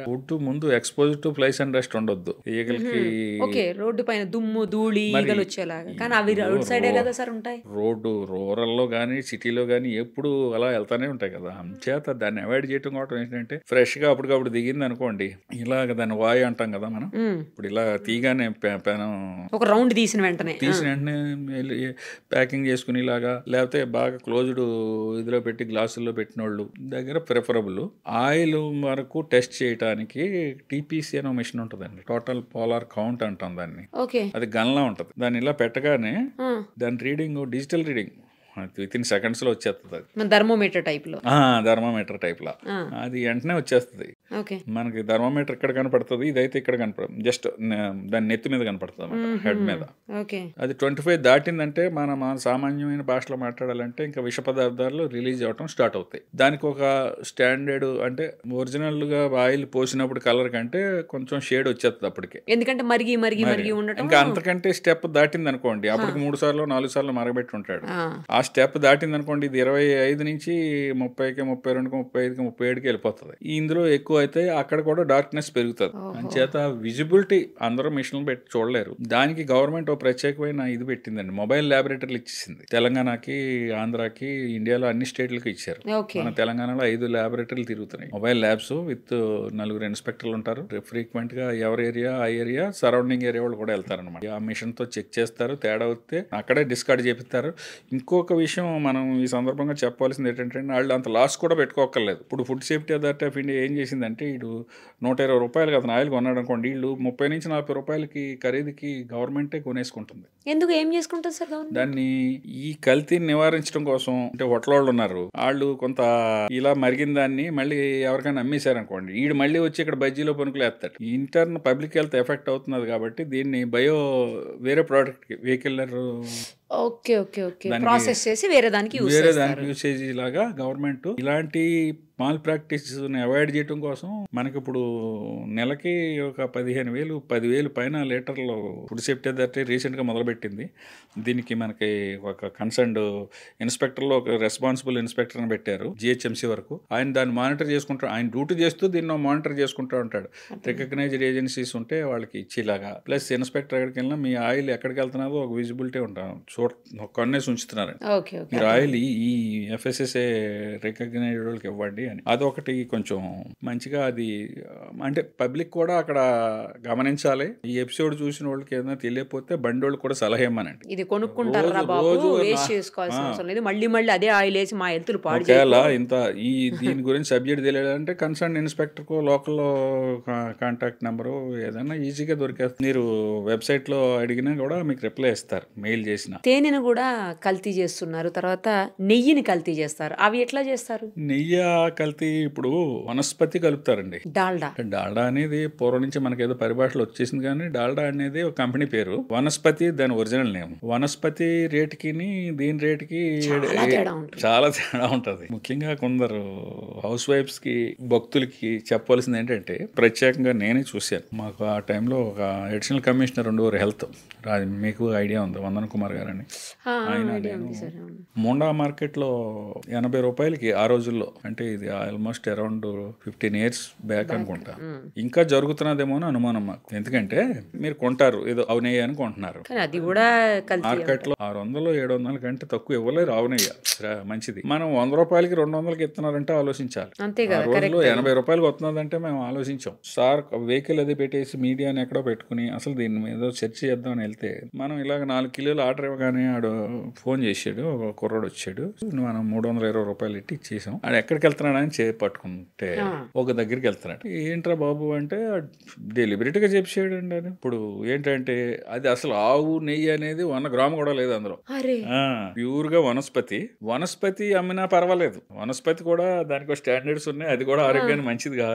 ఫుడ్ ముందు expose to flies and dust ఉండొద్దు. ఈగలకి రోడ్డు పైన దుమ్ము ధూళి ఈగలు వచ్చేలాగా, కానీ అవి రోడ్ సైడే కదా సార్ ఉంటాయి. రోడ్డు రూరల్లో కానీ సిటీలో కానీ ఎప్పుడు అలా వెళ్తానే ఉంటాయి కదా. చేత దాన్ని అవాయిడ్ చేయడం కూడా ఏంటంటే, ఫ్రెష్ గా అప్పటికప్పుడు దిగింది అనుకోండి, ఇలాగ దాన్ని వాయు అంటాం కదా మనం, ఇప్పుడు ఇలా తీగానే ఒక రౌండ్ తీసిన వెంటనే ప్యాకింగ్ చేసుకుని ఇలాగా, లేకపోతే బాగా క్లోజ్డ్ ఇదిలో పెట్టి గ్లాసుల్లో పెట్టిన వాళ్ళు దగ్గర ప్రిఫరబుల్. ఆయిల్ వరకు టెస్ట్ చేయడానికి టీపీసీ అనే మిషన్ ఉంటుందండి, టోటల్ పోలార్ కౌంట్ అంటాం దాన్ని. అది గన్లా ఉంటుంది. దాన్ని ఇలా పెట్టగానే దాని reading, digital reading with in seconds లో వచ్చేస్తుంది. అది థర్మోమీటర్ టైప్ లో, థర్మోమీటర్ టైప్ లా అది వెంటనే వచ్చేస్తుంది. మనకి థర్మోమీటర్ ఇక్కడ కనపడుతుంది, ఇదైతే ఇక్కడ కనపడదు, జస్ట్ దాని నెత్తి మీద కనపడుతుంది, హెడ్ మీద. అది 25 దాటిందంటే మన సామాన్యమైన భాషలో మాట్లాడాలంటే ఇంకా విష పదార్థాలు రిలీజ్ అవటం స్టార్ట్ అవుతాయి. దానికి ఒక స్టాండర్డ్, అంటే ఒరిజినల్ గా ఆయిల్ పోసినప్పుడు కలర్ కంటే కొంచెం షేడ్ వచ్చేస్తుంది అప్పటికే, ఎందుకంటే మరిగి ఉండటం. ఇంకా అంతకంటే స్టెప్ దాటింది అనుకోండి, అప్పటికి 3 సార్లు 4 సార్లు మరగబెట్టి ఉంటాడు. ఆ స్టెప్ దాటింది అనుకోండి, ఇది 25 నుంచి 30కి 32కి 35కి 37కి వెళ్ళిపోతుంది. ఇందులో ఎక్కువ అయితే అక్కడ కూడా డార్క్నెస్ పెరుగుతుంది. అంచేత విజిబిలిటీ అందరూ మిషన్లు పెట్టి చూడలేరు. దానికి గవర్నమెంట్ ఒక ప్రత్యేకమైన ఇది పెట్టిందండి, మొబైల్ ల్యాబొరేటరీలు ఇచ్చేసింది. తెలంగాణకి, ఆంధ్రాకి, ఇండియాలో అన్ని స్టేట్లకి ఇచ్చారు. మన తెలంగాణలో 5 ల్యాబొరేటరీలు తిరుగుతున్నాయి, మొబైల్ ల్యాబ్స్ విత్ 4 ఇన్స్పెక్టర్లు ఉంటారు. ఫ్రీక్వెంట్ గా ఎవరి ఏరియా ఆ ఏరియా సరౌండింగ్ ఏరియా వాళ్ళు కూడా వెళ్తారనమాట. ఆ మిషన్ తో చెక్ చేస్తారు, తేడా వస్తే అక్కడే డిస్కార్డ్ చేపిస్తారు. ఇంకొక విషయం మనం ఈ సందర్భంగా చెప్పాల్సింది ఏంటంటే, వాళ్ళు అంత లాస్ కూడా పెట్టుకోకర్లేదు. ఇప్పుడు food safety authority of India ఏం చేసిందంటే, ఇటు 120 రూపాయలకి అతను ఆయిల్ కొన్నాడు అనుకోండి, వీళ్ళు 30 నుంచి 40 రూపాయలకి ఖరీదుకి గవర్నమెంటే కొనేసుకుంటుంది. ఎందుకు ఏం చేసుకుంటారు సార్ దాన్ని? ఈ కల్తీని నివారించడం కోసం. అంటే హోటల్ ఉన్నారు, వాళ్ళు కొంత ఇలా మరిగిన దాన్ని మళ్ళీ ఎవరికైనా అమ్మేశారనుకోండి, వీడు మళ్ళీ వచ్చి ఇక్కడ బజ్జీలో పనుకులు వేస్తాడు. ఇంటర్న్ పబ్లిక్ హెల్త్ ఎఫెక్ట్ అవుతున్నది కాబట్టి దీన్ని వేరే ప్రోడక్ట్ వెహికల్ ప్రాసెస్ చేసి వేరే దానికి యూసేజ్ లాగా గవర్నమెంట్ ఇలాంటి మాల్ ప్రాక్టీస్ని అవాయిడ్ చేయడం కోసం మనకి ఇప్పుడు నెలకి ఒక 15,000 10,000 పైన లీటర్లు ఫుడ్ సేఫ్టీ అథారిటీ రీసెంట్గా మొదలుపెట్టింది. దీనికి మనకి ఒక కన్సర్న్డ్ ఇన్స్పెక్టర్లో ఒక రెస్పాన్సిబుల్ ఇన్స్పెక్టర్ని పెట్టారు జిహెచ్ఎంసీ వరకు. ఆయన దాన్ని మానిటర్ చేసుకుంటారు. ఆయన డ్యూటీ చేస్తూ దీన్ని మానిటర్ చేసుకుంటూ ఉంటాడు. రికగ్నైజ్డ్ ఏజెన్సీస్ ఉంటే వాళ్ళకి ఇచ్చేలాగా. ప్లస్ ఇన్స్పెక్టర్ ఎక్కడికి వెళ్ళినా మీ ఆయిల్ ఎక్కడికి వెళ్తున్నదో ఒక విజిబిలిటీ ఉంటాం కొన్నేసి ఉంచుతున్నారు. మీరు ఆయిల్ ఈ ఎఫ్ఎస్ఎస్ఏ రికగ్నైజ్డ్ వాళ్ళకి ఇవ్వండి అని. అదొకటి కొంచెం మంచిగా అది అంటే పబ్లిక్ కూడా అక్కడ గమనించాలి. ఈ ఎపిసోడ్ చూసిన వాళ్ళకి ఏదైనా తెలియకపోతే బండి వాళ్ళు కూడా సలహా ఇవ్వమనండి. ఇది కొనుక్కుంటారా బాబు, వేస్ట్ చేసుకోవాల్సిన అవసరం లేదు, మళ్ళీ మళ్ళీ అదే ఆయిల్ వేసి మా హెల్త్లు పాడు ఒకవేళ ఇంత దీని గురించి సబ్జెక్ట్ తెలియాలంటే కన్సర్న్ ఇన్స్పెక్టర్కు లోకల్లో కాంటాక్ట్ నెంబరు ఏదైనా ఈజీగా దొరికేస్తుంది. మీరు వెబ్సైట్లో అడిగినా కూడా మీకు రిప్లై ఇస్తారు మెయిల్ చేసిన. తేనెను కూడా కల్తీ చేస్తున్నారు, తర్వాత నెయ్యిని కల్తీ చేస్తారు. అవి ఎట్లా చేస్తారు? నెయ్యి కల్తీ ఇప్పుడు వనస్పతి కలుపుతారండి. డాల్డా అనేది పూర్వం నుంచి మనకి ఏదో పరిభాషలో వచ్చేసింది, కానీ డాల్డా అనేది ఒక కంపెనీ పేరు. వనస్పతి దాని ఒరిజినల్ నేమ్. వనస్పతి రేటుకి దీని రేటుకి చాలా తేడా ఉంటుంది. ముఖ్యంగా కొందరు హౌస్ వైఫ్స్ కి భక్తులకి చెప్పవలసింది ఏంటంటే, ప్రత్యేకంగా నేనే చూశాను. మాకు ఆ టైంలో ఒక అడిషనల్ కమిషనర్ ఉండేవారు హెల్త్, మీకు ఐడియా ఉంది, వందన్ కుమార్ గారు అని. ఆయన మోండా మార్కెట్లో 80 రూపాయలకి ఆ రోజుల్లో, అంటే ఇది ఆల్మోస్ట్ అరౌండ్ 15 years బ్యాక్ అనుకుంటా, ఇంకా జరుగుతున్నదేమో అని అనుమానం మాకు. ఎందుకంటే మీరు కొంటారు ఏదో ఆవునెయ్యి అని కొంటున్నారు, అది కూడా మార్కెట్ లో 600 700 కంటే తక్కువ ఇవ్వలేరు ఆవునెయ్య మంచిది. మనం 100 రూపాయలకి 200కి ఇస్తున్నారంటే ఆలోచించాలి. ఆ రోజులో 80 రూపాయలకి వస్తున్నదంటే మేము ఆలోచించాం. సార్ వెహికల్ అది పెట్టేసి మీడియాని ఎక్కడో పెట్టుకుని అసలు దీని మీద చర్చ చేద్దామని వెళ్తే, మనం ఇలాగ 4 కిలోలు ఆర్డర్ ఇవ్వగానే ఆడు ఫోన్ చేసాడు, ఒక కుర్రాడు వచ్చాడు, మనం 320 రూపాయలు ఇట్టి ఇచ్చేసాం. ఆడు ఎక్కడికి వెళ్తున్నాడు అని పట్టుకుంటే ఒక దగ్గరికి వెళ్తున్నాడు. ఏంట్రా బాబు అంటే డెలిబరేట్గా చెప్పాడు అండి అని. ఇప్పుడు ఏంటంటే అది అసలు ఆవు నెయ్యి అనేది 1 గ్రాము కూడా లేదు అందులో, ప్యూర్ గా వనస్పతి అమ్మినా పర్వాలేదు. వనస్పతి కూడా దానికి స్టాండర్డ్స్ ఉన్నాయి, అది కూడా ఆరోగ్యానికి మంచిదిగా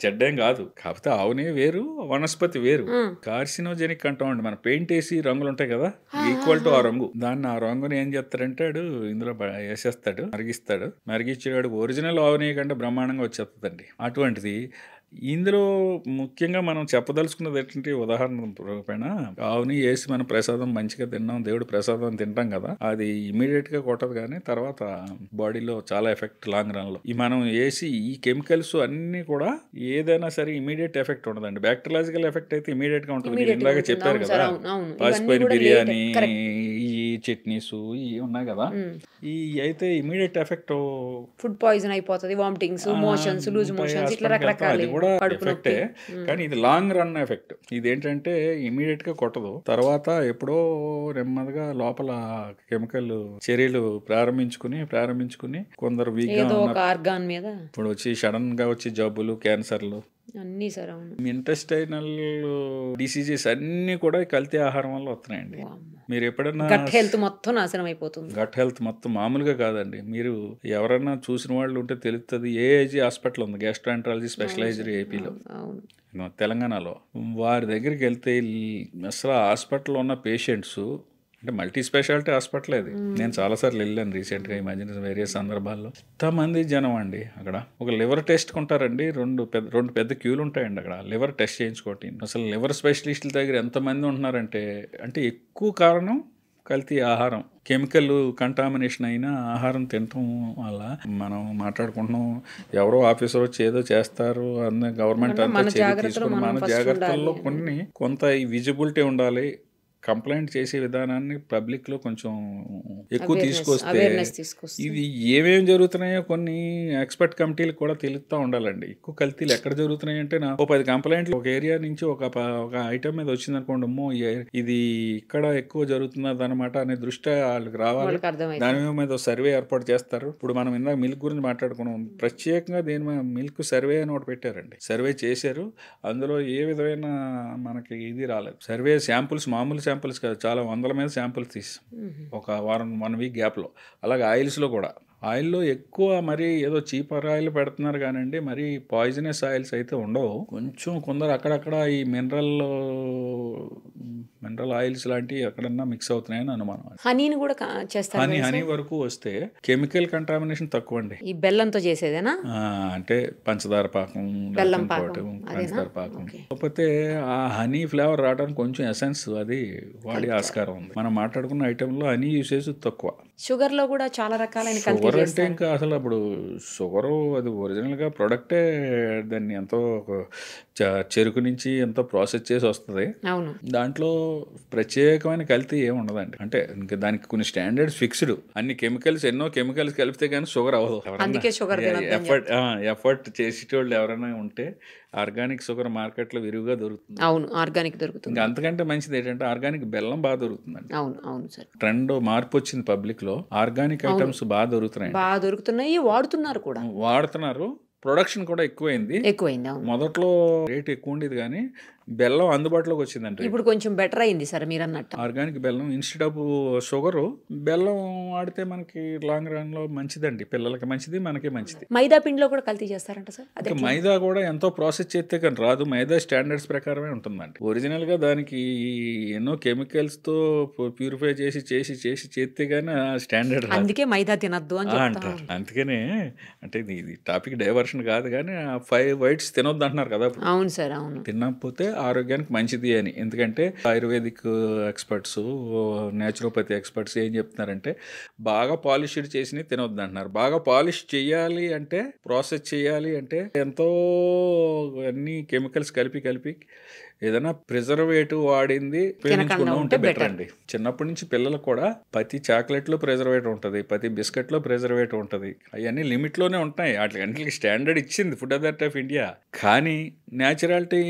చెడ్డేం కాదు. కాకపోతే ఆవు నెయ్యి వేరు, వనస్పతి వేరు. కార్సినోజెనిక్ అంటాం అండి. మన పెయింట్ వేసి రంగులు ఉంటాయి కదా, ఈక్వల్ టు ఆ రంగు. దాన్ని ఆ రంగుని ఏం చేస్తారంటే ఇందులో వేసేస్తాడు, మరిగించేవాడు ఒరిజినల్ ఆవు నెయ్యి కంటే బ్రహ్మాండంగా వచ్చేస్తుందండి. అటువంటిది ఇందులో ముఖ్యంగా మనం చెప్పదలుచుకున్నది ఏంటంటే, ఉదాహరణ రూపేణ ఆవుని వేసి మనం ప్రసాదం మంచిగా తిన్నాం, దేవుడు ప్రసాదం తింటాం కదా, అది ఇమీడియట్ గా కొట్టదు, కానీ తర్వాత బాడీలో చాలా ఎఫెక్ట్ లాంగ్ రన్ లో. ఈ మనం వేసి ఈ కెమికల్స్ అన్ని కూడా ఏదైనా సరే ఇమీడియట్ ఎఫెక్ట్ ఉండదండి. బ్యాక్టీరియాలజికల్ ఎఫెక్ట్ అయితే ఇమీడియట్ గా ఉంటుంది. మీరు ఇందాక చెప్పారు కదా, పాసిపోయిన బిర్యానీ, ఈ చట్నీస్ ఇవి ఉన్నాయి కదా, ఈ అయితే ఇమీడియట్ ఎఫెక్ట్, ఫుడ్ పాయిజన్ అయిపోతుంది, వామిటింగ్స్, మోషన్స్, లూజ్ మోషన్స్, ఇట్లా రకరకాల కూడా ఎఫెక్టే. కానీ ఇది లాంగ్ రన్ ఎఫెక్ట్. ఇదేంటంటే ఇమీడియట్ గా కొట్టదు, తర్వాత ఎప్పుడో నెమ్మదిగా లోపల కెమికల్ చర్యలు ప్రారంభించుకుని కొందరు వీక్ గా ఆర్గాన్ మీద ఇప్పుడు వచ్చి సడన్ గా వచ్చి జబ్బులు, క్యాన్సర్లు అన్ని సార్, ఇంటెస్టైనల్ డిసీజెస్ అన్ని కూడా కల్తీ ఆహారం వల్ల వస్తున్నాయండి. మీరు ఎప్పుడన్నా గట్ హెల్త్ మొత్తం నాశనం అయిపోతుంది. గట్ హెల్త్ మొత్తం మామూలుగా కాదండి. మీరు ఎవరన్నా చూసిన వాళ్ళు ఉంటే తెలుస్తుంది. ఏఐజీ హాస్పిటల్ ఉంది, గ్యాస్ట్రాంట్రాలజీ స్పెషలైజ్డ్ ఏపీలో, తెలంగాణలో. వారి దగ్గరికి వెళ్తే అసలు హాస్పిటల్లో ఉన్న పేషెంట్స్ అంటే మల్టీ స్పెషాలిటీ హాస్పిటల్ అది. నేను చాలాసార్లు వెళ్ళాను రీసెంట్గా, ఈ మధ్యన వేరే సందర్భాల్లో. ఎంతమంది జనం అండి అక్కడ. ఒక లివర్ టెస్ట్ కొంటారండి, రెండు పెద్ద క్యూలు ఉంటాయండి అక్కడ లివర్ టెస్ట్ చేయించుకోవటం. అసలు లివర్ స్పెషలిస్టుల దగ్గర ఎంతమంది ఉంటున్నారంటే, అంటే ఎక్కువ కారణం కల్తీ ఆహారం, కెమికల్ కంటామినేషన్ అయిన ఆహారం తినటం వల్ల. మనం మాట్లాడుకుంటున్నాం, ఎవరో ఆఫీసర్ వచ్చి ఏదో చేస్తారు అన్న, గవర్నమెంట్ అంతా చర్య తీసుకుని మన జాగ్రత్తల్లో కొంత ఈ విజిబిలిటీ ఉండాలి. కంప్లైంట్ చేసే విధానాన్ని పబ్లిక్ లో కొంచెం ఎక్కువ తీసుకొస్తే, ఇది ఏమేమి జరుగుతున్నాయో కొన్ని ఎక్స్పర్ట్ కమిటీలకు కూడా తెలుస్తూ ఉండాలండి. ఎక్కువ కల్తీలు ఎక్కడ జరుగుతున్నాయి అంటే, నా 10 కంప్లైంట్లు ఒక ఏరియా నుంచి ఒక ఐటమ్ మీద వచ్చింది అనుకోండి, అమ్మో ఇది ఇక్కడ ఎక్కువ జరుగుతున్నది అనమాట అనే దృష్టి వాళ్ళకి రావాలి. దాని మీద సర్వే ఏర్పాటు చేస్తారు. ఇప్పుడు మనం ఇందాక మిల్క్ గురించి మాట్లాడుకున్నాం, ప్రత్యేకంగా దీని మీద మిల్క్ సర్వే అని ఒకటి పెట్టారండి. సర్వే చేశారు, అందులో ఏ విధమైన మనకి ఇది రాలేదు. సర్వే శాంపుల్స్, మామూలు శాంపుల్స్ కాదు, చాలా వందల మీద శాంపుల్స్ తీసాం ఒక 1 week గ్యాప్లో. అలాగే ఆయిల్స్లో కూడా, ఆయిల్లో ఎక్కువ మరి ఏదో చీపర్ ఆయిల్ పెడుతున్నారు కానండి, మరి పాయిజనస్ ఆయిల్స్ అయితే ఉండవు. కొంచెం కొందరు అక్కడక్కడ ఈ మినరల్ ఆయిల్స్ లాంటివి ఎక్కడన్నా మిక్స్ అవుతున్నాయని అనుమానం. హనీని కూడా చేస్తారు. హనీ వరకు వస్తే కెమికల్ కంటామినేషన్ తక్కువ అండి. ఈ బెల్లంతో చేసేదేనా? అంటే పంచదార పాకం, బెల్లం పంచదార పాకం. కాకపోతే ఆ హనీ ఫ్లేవర్ రావడానికి కొంచెం ఎసెన్స్ అది వాడి ఆస్కారం ఉంది. మనం మాట్లాడుకున్న ఐటెంలో హనీ యూసేజ్ తక్కువ. షుగర్ లో కూడా చాలా రకాలైన షుగర్ అంటే ఇంకా అసలు అప్పుడు షుగర్ అది ఒరిజినల్ గా ప్రొడక్టే, దాన్ని ఎంతో చెరుకు నుంచి ఎంతో ప్రాసెస్ చేసి వస్తుంది. అవును, దాంట్లో ప్రత్యేకమైన కల్తీ ఏమి ఉండదండి. అంటే ఇంకా దానికి కొన్ని స్టాండర్డ్స్ ఫిక్స్డ్. అన్ని కెమికల్స్, ఎన్నో కెమికల్స్ కలిపితే కానీ షుగర్ అవ్వదు. అందుకే షుగర్ ఎఫర్ట్ చేసేటోళ్ళు ఎవరైనా ఉంటే ఆర్గానిక్ షుగర్ మార్కెట్లో విరివిగా దొరుకుతుంది. అవును, ఆర్గానిక్ దొరుకుతుంది. ఇంకా అంతకంటే మంచిది ఏంటంటే ఆర్గానిక్ బెల్లం బాగా దొరుకుతుందండి. అవును అవును సార్, ట్రెండ్ మార్పు వచ్చింది పబ్లిక్ లో. ఆర్గానిక్ ఐటమ్స్ బాగా దొరుకుతున్నాయి, వాడుతున్నారు కూడా. ప్రొడక్షన్ కూడా ఎక్కువైంది. మొదట్లో రేట్ ఎక్కువ ఉండేది కానీ బెల్లం అందుబాటులోకి వచ్చిందంటే ఇప్పుడు కొంచెం బెటర్ అయింది సార్ మీరు అన్నట్టు. ఆర్గానిక్ బెల్లం ఇన్స్టెడ్ ఆఫ్ షుగర్ బెల్లం వాడితే మనకి లాంగ్ రన్ లో మంచిదండి. పిల్లలకి మంచిది, మనకి మంచిది. మైదా పిండిలో కూడా కల్తీ చేస్తారంట సార్? అదే మైదా కూడా ఎంతో ప్రాసెస్ చేస్తే కానీ రాదు. మైదా స్టాండర్డ్స్ ప్రకారమే ఉంటుందండి. ఒరిజినల్ గా దానికి ఎన్నో కెమికల్స్ తో ప్యూరిఫై చేసి చేస్తే గానీ స్టాండర్డ్. అందుకే మైదా తినద్దు అని అంటారు. అందుకనే అంటే ఇది టాపిక్ డైవర్షన్ కాదు కానీ 5 వైట్స్ తినొద్దు అంటున్నారు కదా. అవును సార్, అవును. తినకపోతే ఆరోగ్యానికి మంచిది అని. ఎందుకంటే ఆయుర్వేదిక్ ఎక్స్పర్ట్స్, న్యాచురోపతి ఎక్స్పర్ట్స్ ఏం చెప్తున్నారంటే బాగా పాలిష్డ్ చేసి తినొద్దు అంటున్నారు. బాగా పాలిష్ చేయాలి అంటే, ప్రాసెస్ చేయాలి అంటే ఎంతో అన్ని కెమికల్స్ కలిపి ఏదైనా ప్రిజర్వేటివ్ వాడింది ఉపయోగించకుండా ఉంటే బెటర్ అండి. చిన్నప్పటి నుంచి పిల్లలకు కూడా ప్రతి చాక్లెట్లో ప్రిజర్వేటివ్ ఉంటుంది, ప్రతి బిస్కెట్లో ప్రిజర్వేటివ్ ఉంటుంది. అవన్నీ లిమిట్లోనే ఉంటాయి. వాటికి స్టాండర్డ్ ఇచ్చింది ఫుడ్ అథారిటీ ఆఫ్ ఇండియా. కానీ న్యాచురాలిటీ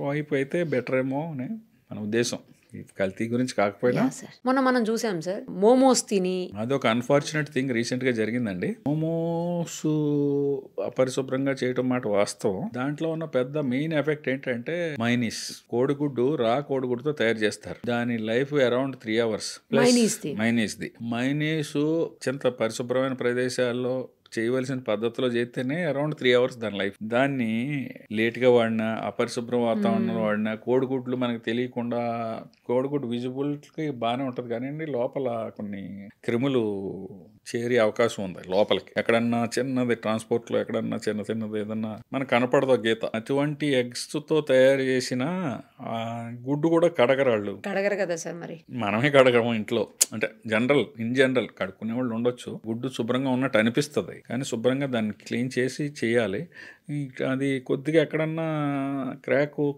వైపు అయితే బెటర్ ఏమో అని మన ఉద్దేశం. కల్తీ గురించి కాకపోయినా మొన్న మనం చూసాం సార్, మోమోస్ తిని అదొక అన్ఫార్చునేట్ థింగ్ రీసెంట్ గా జరిగిందండి. మోమోస్ అపరిశుభ్రంగా చేయటం మాట వాస్తవం. దాంట్లో ఉన్న పెద్ద మెయిన్ ఎఫెక్ట్ ఏంటంటే మైనీస్. కోడిగుడ్డు కోడిగుడ్డుతో తయారు చేస్తారు. దాని లైఫ్ అరౌండ్ 3 hours. మైనీస్ అత్యంత పరిశుభ్రమైన ప్రదేశాల్లో చేయవలసిన పద్ధతిలో చేస్తేనే అరౌండ్ 3 hours దాని లైఫ్. దాన్ని లేట్గా వాడినా, అపరిశుభ్రం వాతావరణంలో వాడినా, కోడిగుడ్లు మనకు తెలియకుండా, కోడిగుడ్డు విజిబుల్కి బాగానే ఉంటుంది కానీ లోపల కొన్ని క్రిములు చేరే అవకాశం ఉంది లోపలికి. ఎక్కడన్నా చిన్నది ట్రాన్స్పోర్ట్లో ఎక్కడన్నా చిన్నది ఏదన్నా మనకు కనపడదో గీత. అటువంటి ఎగ్స్తో తయారు చేసిన గుడ్డు కూడా కడగరాళ్ళు. కడగరు కదా సార్. మరి మనమే కడగము ఇంట్లో. అంటే ఇన్ జనరల్ కడుక్కునే వాళ్ళు ఉండొచ్చు. గుడ్డు శుభ్రంగా ఉన్నట్టు అనిపిస్తుంది కానీ శుభ్రంగా దాన్ని క్లీన్ చేసి చేయాలి. అది కొద్దిగా ఎక్కడన్నా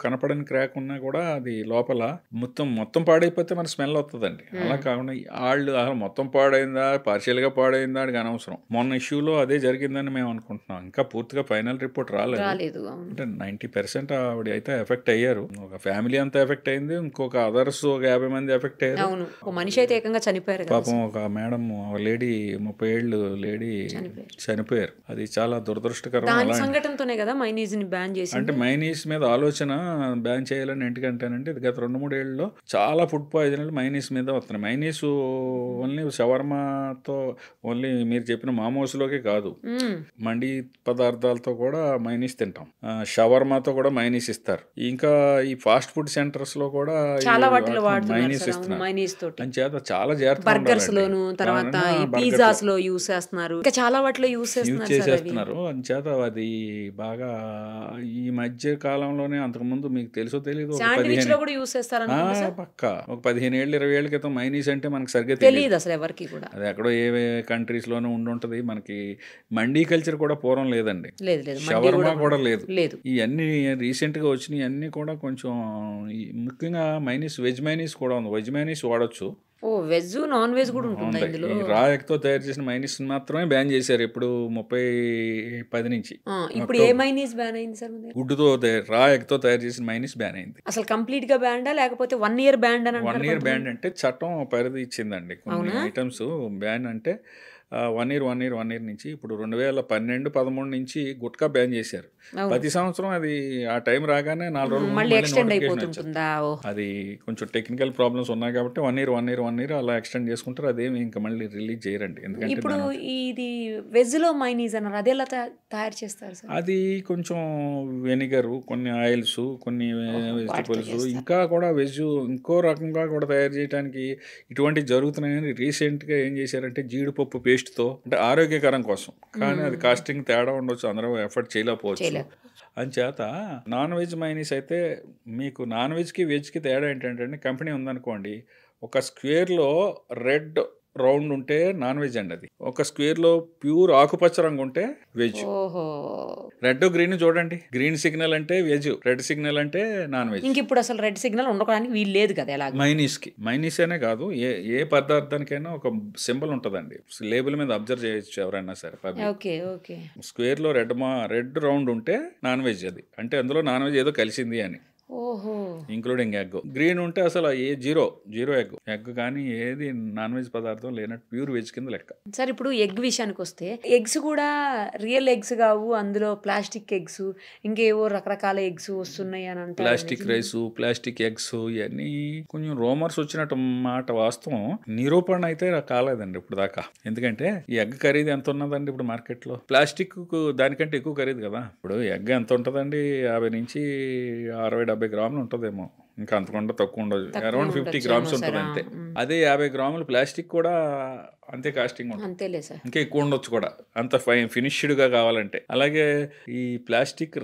కనపడని క్రాక్ ఉన్నా కూడా అది లోపల మొత్తం పాడైపోతే మన స్మెల్ వస్తుందండి. అలా కాకుండా వాళ్ళు మొత్తం పాడైందా, పార్షియల్గా పాడైందా అని అనవసరం. మొన్న ఇష్యూలో అదే జరిగిందని మేము అనుకుంటున్నాం. ఇంకా పూర్తిగా ఫైనల్ రిపోర్ట్ రాలేదు. అంటే 90% ఆవిడ అయితే ఎఫెక్ట్ అయ్యారు. ఒక ఫ్యామిలీ అంతా ఎఫెక్ట్ అయింది. ఇంకొక అదర్స్ ఒక 50 మంది ఎఫెక్ట్ అయ్యారు. ఒక మనిషి అయితే ఏకంగా చనిపోయారు. పాపం ఒక మేడం, లేడీ 30 ఏళ్ళు లేడీ చనిపోయారు. అది చాలా దురదృష్టకరం. కదా మైనీస్ ని బ్యాన్ చేసి. అంటే మైనీస్ మీద ఆలోచన బ్యాన్ చేయాలని ఎందుకంటేనంటే ఇది గత 2-3 ఏళ్ళలో చాలా ఫుడ్ పాయిజన్లు మైనీస్ మీద వస్తున్నాయి. మైనీస్ ఓన్లీ షవర్మాతో, ఓన్లీ మీరు చెప్పిన మామోస్లోకే కాదు, మండి పదార్థాలతో కూడా మైనీస్ తింటాం. షవర్మాతో కూడా మైనీస్ ఇస్తారు. ఇంకా ఈ ఫాస్ట్ ఫుడ్ సెంటర్స్ లో కూడా మైనీస్ ఇస్తున్నారు. అంచేత చాలా జాగ్రత్తగా బర్గర్స్ లోను, తర్వాత పిజ్జాస్ లో యూస్ చేస్తున్నారు. ఇంకా చాలా వాటిలో యూస్ చేసేస్తున్నారు. అంచేత అది బాగా ఈ మధ్య కాలంలోనే, అంతకుముందు మీకు తెలుసో తెలీదు, పక్క ఒక 15 ఏళ్ళు 20 ఏళ్ల క్రితం మైనీస్ అంటే మనకు సరిగ్గా తెలియదు అసలు ఎవరికి కూడా. అది ఎక్కడో ఏ కంట్రీస్ లోనే ఉండుంటది. మనకి మండీ కల్చర్ కూడా పూర్వం లేదండి. షవర్మా కూడా లేదు. ఇవన్నీ రీసెంట్ గా వచ్చినాయి. అన్ని కూడా కొంచెం ముఖ్యంగా మైనీస్, వెజ్ మైనీస్ కూడా ఉంది. వెజ్ మైనీస్ వాడొచ్చు. వెజ్ నాన్ వెజ్ కూడా ఉంటుంది ఇందులో. రా ఎగ్తో తయారు చేసిన మైనీస్ మాత్రమే బ్యాన్ చేశారు ఇప్పుడు 30-10 నుంచి. ఇప్పుడు ఏ మైనీస్ బ్యాన్ అయింది సార్? గుడ్డుతో రా ఎగ్తో తయారు చేసిన మైనీస్ బ్యాన్ అయింది. అసలు కంప్లీట్ గా బ్యాన్ లేకపోతే 1 year బ్యాన్ అని? 1 year బ్యాన్ అంటే చట్టం పరిధి ఇచ్చిందండి. కొన్ని ఐటమ్స్ బ్యాన్ అంటే వన్ ఇయర్ నుంచి ఇప్పుడు 2012-13 నుంచి గుట్కా బ్యాన్ చేశారు. ప్రతి సంవత్సరం అది ఆ టైం రాగానే 4 రోజులు మళ్ళీ ఎక్స్టెండ్ నోటిఫికేషన్ వచ్చేది. అయిపోతుంటుందా? అది కొంచెం టెక్నికల్ ప్రాబ్లమ్స్ ఉన్నాయి కాబట్టి 1 ఇయర్ అలా ఎక్స్టెండ్ చేసుకుంటారు. అదేమి ఇంకా మళ్ళీ రిలీజ్ చేయరండి. ఎందుకంటే ఇప్పుడు ఇది వెజ్ లో మైనీస్ అన్నారు, అది ఎలా తయారు చేస్తారు సార్? అది కొంచెం వెనిగరు, కొన్ని ఆయిల్స్, కొన్ని వెజిటబుల్స్, ఇంకా కూడా వెజ్ ఇంకో రకంగా కూడా తయారు చేయడానికి ఇటువంటి జరుగుతున్నాయని రీసెంట్గా ఏం చేశారంటే జీడిపప్పు పేస్ట్తో, అంటే ఆరోగ్యకరం కోసం, కానీ అది కాస్టింగ్ తేడా ఉండొచ్చు, అందరూ ఎఫర్ట్ చేయలేకపోవచ్చు. అంచేత నాన్ వెజ్ మైనీస్ అయితే మీకు నాన్ వెజ్కి వెజ్కి తేడా ఏంటంటే, కంపెనీ ఉందనుకోండి, ఒక స్క్వేర్లో రెడ్ రౌండ్ ఉంటే నాన్ వెజ్ అండి. అది ఒక స్క్వేర్ లో ప్యూర్ ఆకుపచ్చ రంగు ఉంటే వెజ్. రెడ్ గ్రీన్ చూడండి, గ్రీన్ సిగ్నల్ అంటే వెజ్, రెడ్ సిగ్నల్ అంటే నాన్ వెజ్. ఇంక ఇప్పుడు అసలు రెడ్ సిగ్నల్ ఉండడానికి వీలు లేదు కదా. ఎలా మైనీస్ అనే కాదు, ఏ పదార్థానికైనా ఒక సింబల్ ఉంటుందండి, లేబుల్ మీద అబ్జర్వ్ చేయొచ్చు ఎవరైనా సరే. స్క్వేర్ లో రెడ్ రౌండ్ ఉంటే నాన్ వెజ్, అది అంటే అందులో నాన్ వెజ్ ఏదో కలిసింది అని, ఇంక్లూడింగ్ ఎగ్. గ్రీన్ ఉంటే అసలు జీరో ఎగ్ కానీ ఏది నాన్ వెజ్ పదార్థం లేనట్టు ప్యూర్ వెజ్ కింద లెక్క. సార్ ఇప్పుడు ఎగ్ విషయానికి వస్తే, ఎగ్స్ కూడా రియల్ ఎగ్స్ కావు, అందులో ప్లాస్టిక్ ఎగ్స్, ఇంకేవో రకరకాల ఎగ్స్ వస్తున్నాయి అని అంటారు. ప్లాస్టిక్ రైస్, ప్లాస్టిక్ ఎగ్స్, ఇవన్నీ కొంచెం రూమర్స్ వచ్చినట్టు మాట. వాస్తవం నిరూపణ అయితే కాలేదండి ఇప్పుడు దాకా. ఎందుకంటే ఈ ఎగ్ ఖరీదు ఎంత ఉన్నదండి ఇప్పుడు మార్కెట్లో? ప్లాస్టిక్ దానికంటే ఎక్కువ ఖరీదు కదా. ఇప్పుడు ఎగ్ ఎంత ఉంటుందండి? 50 నుంచి 60-70 గ్రాములు ఉంటుందేమో, ఇంకా అంతకుండా తక్కువ ఉండదు. అరౌండ్ 50 గ్రామ్స్ ఉంటుంది అంతే. అదే 50 గ్రాములు ప్లాస్టిక్ కూడా అంతే కాస్టింగ్ ఉంటుంది, ఇంకా ఎక్కువ ఉండొచ్చు కూడా, అంత ఫినిష్డ్గా కావాలంటే. అలాగే ఈ ప్లాస్టిక్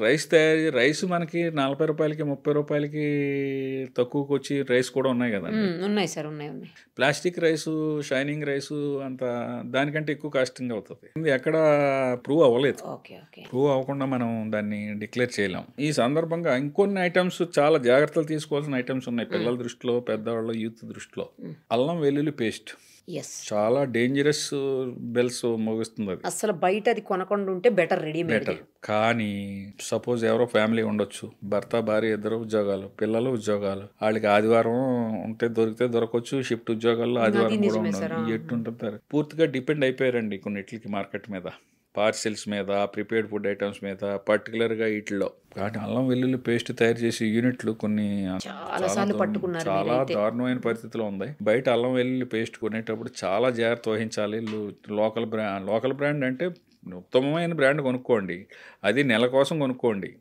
రైస్ మనకి 40 రూపాయలకి 30 రూపాయలకి తక్కువకి వచ్చి రైస్ కూడా ఉన్నాయి కదా. ఉన్నాయి సార్, ఉన్నాయి. ప్లాస్టిక్ రైసు, షైనింగ్ రైసు అంత దానికంటే ఎక్కువ కాస్టింగ్ అవుతుంది. ఎక్కడ ప్రూవ్ అవ్వలేదు. ప్రూవ్ అవ్వకుండా మనం దాన్ని డిక్లేర్ చేయలేం. ఈ సందర్భంగా ఇంకొన్ని ఐటమ్స్ చాలా జాగ్రత్తలు తీసుకోవాల్సిన ఐటమ్స్ ఉన్నాయి పిల్లల దృష్టిలో, పెద్దవాళ్ళ యూత్ దృష్టిలో. అల్లం వెల్లుల్లి పేస్ట్ చాలా డేంజరస్ బెల్స్ మోగిస్తుంది. అది అసలు బయట అది కొనకుండా ఉంటే బెటర్. కానీ సపోజ్ ఎవరో ఫ్యామిలీ ఉండొచ్చు, భర్త భార్య ఇద్దరు ఉద్యోగాలు, పిల్లలు ఉద్యోగాలు, వాళ్ళకి ఆదివారం ఉంటే దొరికితే దొరకవచ్చు, షిఫ్ట్ ఉద్యోగాల్లో ఆదివారం కూడా ఉండదు. ఎట్టుంటారు, పూర్తిగా డిపెండ్ అయిపోయారండి కొన్నిటికి మార్కెట్ మీద, పార్సిల్స్ మీద, ప్రిపేర్డ్ ఫుడ్ ఐటమ్స్ మీద, పర్టికులర్గా వీటిలో. కానీ అల్లం వెల్లుల్లి పేస్ట్ తయారు చేసే యూనిట్లు కొన్ని చాలా దారుణమైన పరిస్థితిలో ఉంది. బయట అల్లం వెల్లుల్లి పేస్ట్ కొనేటప్పుడు చాలా జాగ్రత్త వహించాలి. లోకల్ బ్రాండ్ అంటే ఉత్తమమైన బ్రాండ్ కొనుక్కోండి, అది నెల కోసం కొనుక్కోండి,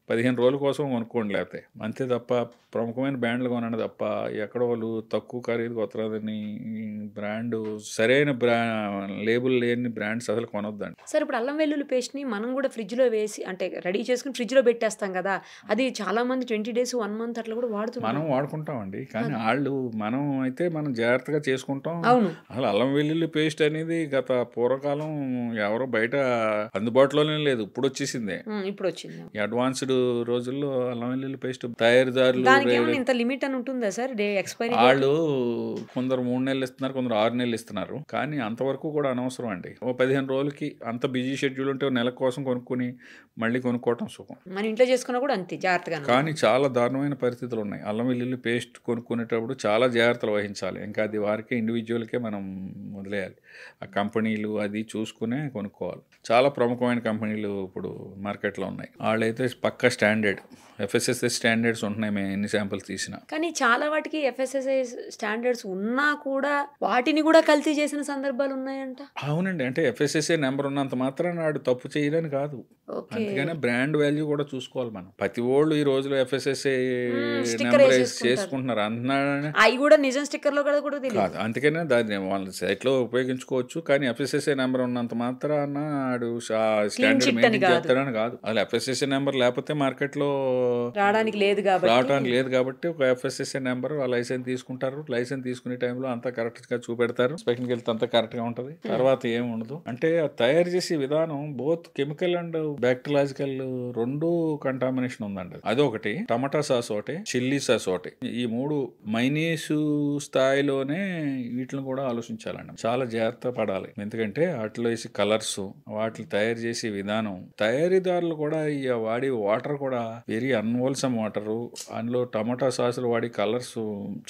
15 రోజుల కోసం కొనుక్కోండి, లేకపోతే అంతే తప్ప ప్రముఖమైన బ్రాండ్లు కొనండి తప్ప ఎక్కడ వాళ్ళు తక్కువ ఖరీదు కొత్తదని బ్రాండ్, సరైన లేబుల్ లేని బ్రాండ్స్ అసలు కొనొద్దండి. సార్ ఇప్పుడు అల్లం వెల్లుల్లి పేస్ట్ని మనం కూడా ఫ్రిడ్జ్లో వేసి, అంటే రెడీ చేసుకుని ఫ్రిడ్జ్లో పెట్టేస్తాం కదా, అది చాలా మంది 20 days 1 month అట్లా కూడా వాడుతున్నారు. మనం వాడుకుంటామండి, కానీ మనం అయితే మనం జాగ్రత్తగా చేసుకుంటాం. అసలు అల్లం వెల్లుల్లి పేస్ట్ అనేది గత పూర్వకాలం ఎవరో బయట అందుబాటులోనే లేదు, ఇప్పుడు వచ్చేసిందే. అడ్వాన్స్డ్ రోజుల్లో అల్లం వెల్లుల్లి పేస్ట్ తయారీదారులు లిమిట్ అని ఉంటుందా సార్? ఎక్స్పైరీ వాళ్ళు కొందరు 3 నెలలు ఇస్తున్నారు, కొందరు 6 నెలలు ఇస్తున్నారు. కానీ అంతవరకు కూడా అనవసరం అండి. 15 రోజులకి అంత బిజీ షెడ్యూల్ ఉంటే నెల కోసం కొనుక్కొని మళ్ళీ కొనుక్కోవటం సుఖం. మన ఇంట్లో చేసుకున్నా కూడా అంతే జాగ్రత్తగా. కానీ చాలా దారుణమైన పరిస్థితులు ఉన్నాయి. అల్లం వెల్లుల్లి పేస్ట్ కొనుక్కునేటప్పుడు చాలా జాగ్రత్తలు వహించాలి. ఇంకా అది వారికే, ఇండివిజువల్కే మనం వదిలేయాలి. ఆ కంపెనీలు అది చూసుకునే కొనుక్కోవాలి. చాలా ప్రముఖమైన కంపెనీలు ఇప్పుడు మార్కెట్లో ఉన్నాయి. వాళ్ళైతే పక్కా స్టాండర్డ్ FSSAI స్టాండర్డ్స్ ఉంటున్నాయి, మేము ఎన్ని శాంపిల్స్ తీసినా. కానీ చాలా వాటికి FSSAI స్టాండర్డ్స్ ఉన్నా కూడా వాటిని కూడా కల్తీ చేసిన సందర్భాలు ఉన్నాయంట. అవునండి, అంటే FSSAI నెంబర్ ఉన్నంత మాత్రం నాడు తప్పు చేయడానికి కాదు, అందుకనే బ్రాండ్ వాల్యూ కూడా చూసుకోవాలి మనం. ప్రతి వాళ్ళు ఈ రోజులో FSSAI నెంబర్ చేసుకుంటున్నారు అంటున్నాడు, అవి కూడా నిజం స్టిక్కర్ లో కూడా కాదు. అందుకనే దాన్ని వాళ్ళ సైట్ లో ఉపయోగించుకోవచ్చు, కానీ FSSAI నెంబర్ ఉన్నంత మాత్రాన స్టాండర్డ్ మెయింటైన్ చేస్తాడని కాదు. అసలు FSSAI నెంబర్ లేకపోతే మార్కెట్ లో రావడానికి లేదు కాబట్టి ఒక FSSAI నెంబర్ లైసెన్స్ తీసుకుంటారు. లైసెన్స్ తీసుకునే టైంలో అంతా కరెక్ట్ గా చూపెడతారు, ఇన్స్పెక్షన్కి వెళ్తే అంతా కరెక్ట్ గా ఉంటది. తర్వాత ఏం ఉండదు. అంటే తయారు చేసే విధానం బోత్ కెమికల్ అండ్ బ్యాక్టీరియాలజికల్ రెండు కంటామినేషన్ ఉందండి. అదొకటి. టమాటా సాస్ ఒకటి, చిల్లీ సాస్ ఒకటి, ఈ 3 మైనీస్ స్థాయిలోనే వీటిని కూడా ఆలోచించాలండి. చాలా జాగ్రత్త పడాలి. ఎందుకంటే వాటిలో వేసి కలర్స్, వాటిని తయారు చేసే విధానం, తయారీదారులు కూడా వాడే వాటర్ కూడా వెరీ అన్హోల్సమ్ వాటరు, అందులో టమాటా సాసులు వాడి కలర్స్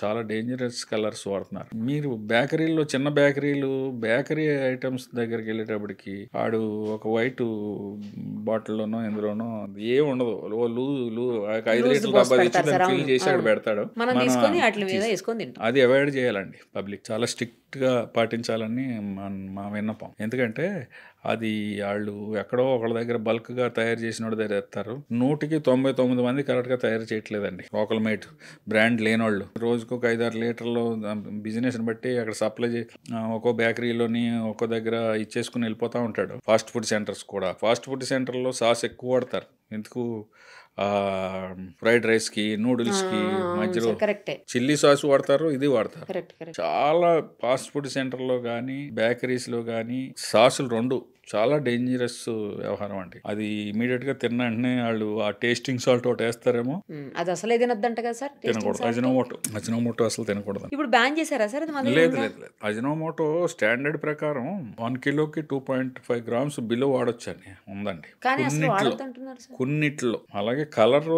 చాలా డేంజరస్ కలర్స్ వాడుతున్నారు. మీరు బేకరీలో, చిన్న బేకరీలు, బేకరీ ఐటమ్స్ దగ్గరికి వెళ్ళేటప్పటికి ఆడు ఒక వైట్ బాటిల్లోనో ఎందులోనో ఏం ఉండదు, 5 లీటర్ల డబ్బా తెచ్చి దాన్ని ఫిల్ చేసి అక్కడ పెడతాడు. అది అవాయిడ్ చేయాలండి. పబ్లిక్ చాలా స్ట్రిక్ట్ గా పాటించాలని మా విన్నపం. ఎందుకంటే అది వాళ్ళు ఎక్కడో ఒకళ్ళ దగ్గర బల్క్ గా తయారు చేసిన వాడి దగ్గర ఎత్తారు. 100కి 99 మంది కరెక్ట్ గా తయారు చేయట్లేదండి. లోకల్ మేడ్ బ్రాండ్ లేని వాళ్ళు రోజుకు ఒక 5-6 లీటర్లు బిజినెస్ బట్టి అక్కడ సప్లై ఒక్కో బేకరీలోని ఒక్కో దగ్గర ఇచ్చేసుకుని వెళ్ళిపోతా ఉంటాడు. ఫాస్ట్ ఫుడ్ సెంటర్స్ కూడా, ఫాస్ట్ ఫుడ్ సెంటర్లో సాస్ ఎక్కువ వాడతారు. ఎందుకు, ఫ్రైడ్ రైస్ కి, నూడిల్స్ కి మధ్యలో చిల్లీ సాస్ వాడతారు, ఇది వాడతారు. చాలా ఫాస్ట్ ఫుడ్ సెంటర్ లో గానీ బేకరీస్ లో గానీ సాసులు రెండు చాలా డేంజరస్ వ్యవహారం అండి. అది ఇమీడియట్ గా తిన్న వెంటనే వాళ్ళు ఆ టేస్టింగ్ సాల్ట్ ఒకటి వేస్తారేమో, అది అసలే తినద్దంట కదా సార్. తినకూడదు. అజినోమోటో అసలు తినకూడదు. ఇప్పుడు బ్యాన్ చేశారా సార్? లేదు. అజినోమోటో స్టాండర్డ్ ప్రకారం 1 కిలోకి 2.5 గ్రామ్స్ బిలో వాడొచ్చని ఉందండి కొన్నిట్లో. అలాగే కలర్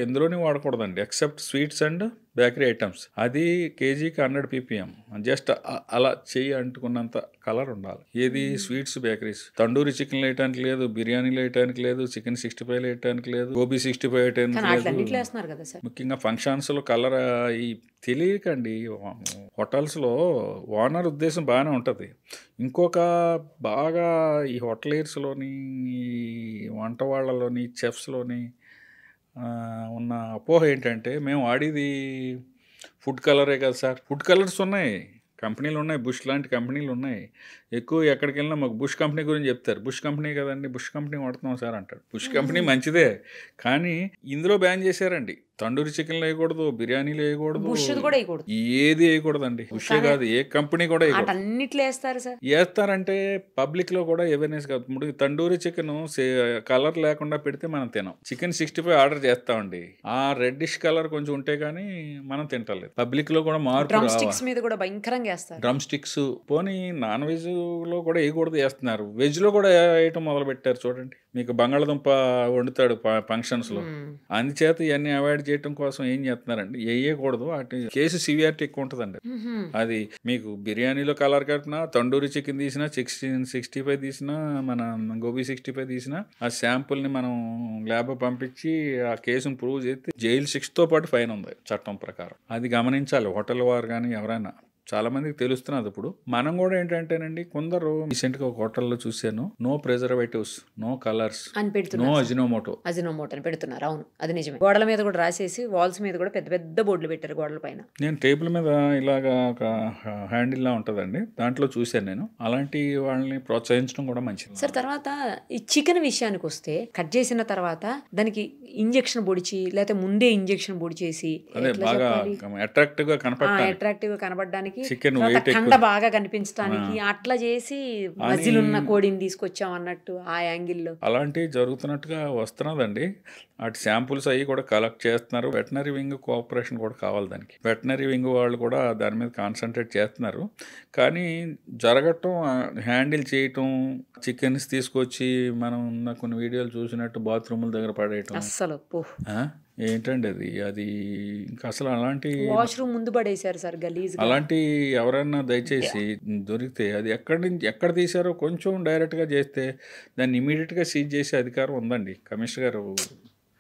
ఎందులోని వాడకూడదండి except sweets and bakery items. అది కేజీకి 100 ppm. జస్ట్ అలా చెయ్యి అంటుకున్నంత కలర్ ఉండాలి. ఏది స్వీట్స్, బేకరీస్. తండూరి చికెన్ వేయటానికి లేదు, బిర్యానీలు వేయటానికి లేదు, చికెన్ 65 వేయటానికి లేదు, గోబీ 65 వేయటానికి లేదు. ముఖ్యంగా ఫంక్షన్స్ లో కలర్ ఈ తెలియకండి. హోటల్స్ లో ఓనర్ ఉద్దేశం బాగానే ఉంటది. ఇంకొక బాగా ఈ హోటలీర్స్లోని, ఈ వంట వాళ్ళలోని, చెఫ్స్లోని ఉన్న అపోహ ఏంటంటే, మేము వాడేది ఫుడ్ కలరే కదా సార్. ఫుడ్ కలర్స్ ఉన్నాయి, కంపెనీలు ఉన్నాయి, బుష్ లాంటి కంపెనీలు ఉన్నాయి. ఎక్కువ ఎక్కడికి వెళ్ళినా మాకు బుష్ కంపెనీ గురించి చెప్తారు. బుష్ కంపెనీ కదండి, బుష్ కంపెనీ వాడుతున్నాం సార్ అంటాడు. బుష్ కంపెనీ మంచిదే, కానీ ఇందులో బ్యాన్ చేశారండి. తండూరి చికెన్ వేయకూడదు, బిర్యానీలు వేయకూడదు, ఏది వేయకూడదండి. బుషే కాదు, ఏ కంపెనీ కూడా వేస్తారంటే పబ్లిక్ లో కూడా అవేర్నెస్ కాదు. ఇప్పుడు తండూరి చికెన్ కలర్ లేకుండా పెడితే మనం తినాం. చికెన్ 65 ఆర్డర్ చేస్తామండి, ఆ రెడ్డిష్ కలర్ కొంచెం ఉంటే గానీ మనం తింటలేదు. పబ్లిక్ లో కూడా మార్పు. డ్రమ్ స్టిక్స్ పోనీ నాన్ వెజ్ లో కూడా వేయకూడదు, వేస్తున్నారు. వెజ్ లో కూడా వేయటం మొదలు పెట్టారు చూడండి. మీకు బంగాళదుంప వండుతాడు ఫంక్షన్స్ లో, అందుచేత ఇవన్నీ అవాయిడ్ చేయటం కోసం ఏం చేస్తున్నారండి, వేయకూడదు. వాటి కేసు సివియారిటీ ఎక్కువ ఉంటుందండి. అది మీకు బిర్యానీలో కలర్ కట్టినా, తండూరి చికెన్ తీసినా, 65 తీసినా, మన గోబీ 65 తీసినా, ఆ శాంపుల్ ని మనం ల్యాబ్ పంపించి ఆ కేసును ప్రూవ్ చేస్తే జైలు 6తో పాటు ఫైన్ ఉంది చట్టం ప్రకారం. అది గమనించాలి హోటల్ వారు కానీ ఎవరైనా. చాలా మందికి తెలుస్తున్నది. ఇప్పుడు మనం కూడా ఏంటంటేనండి, కొందరు రీసెంట్ గా ఒక హోటల్లో చూశాను, no preservatives, no colours, no Ajinomoto అని పెడుతున్నారు. అవును, అది నిజమే. గోడల మీద కూడా రాసేసి, వాల్స్ మీద కూడా పెద్ద పెద్ద బోర్డులు పెట్టారు గోడల పైన. నేను టేబుల్ మీద ఇలాగా ఒక హ్యాండిల్ లా ఉంటదండి, దాంట్లో చూశాను నేను. అలాంటి వాళ్ళని ప్రోత్సహించడం కూడా మంచిది సార్. తర్వాత ఈ చికెన్ విషయానికి వస్తే, కట్ చేసిన తర్వాత దానికి ఇంజెక్షన్ పొడిచి, లేకపోతే ముందే ఇంజెక్షన్ పొడిచేసి బాగా అట్రాక్టివ్ గా కనపడడానికి, కండ బాగా కనిపించడానికి అట్లా చేసి మజిలున్న కోడిని తీసుకొచ్చాం అన్నట్టు ఆ యాంగిల్లో అలాంటివి జరుగుతున్నట్టుగా వస్తున్నదండి. అటు శాంపుల్స్ అవి కూడా కలెక్ట్ చేస్తున్నారు. వెటనరీ వింగ్ కోఆపరేషన్ కూడా కావాలి దానికి. వెటనరీ వింగ్ వాళ్ళు కూడా దాని మీద కాన్సన్ట్రేట్ చేస్తున్నారు. కానీ జరగటం, హ్యాండిల్ చేయటం, చికెన్స్ తీసుకొచ్చి మనం కొన్ని వీడియోలు చూసినట్టు బాత్రూముల దగ్గర పడేయటం, అస్సలు ఏంటండి అది ఇంకా అసలు అలాంటి వాష్రూమ్ ముందు పడేశారు సార్ గలీజ్. అలాంటి ఎవరైనా దయచేసి దొరికితే అది ఎక్కడ తీశారో కొంచెం డైరెక్ట్గా చేస్తే దాన్ని ఇమీడియట్గా సీజ్ చేసే అధికారం ఉందండి. కమిషనర్ గారు,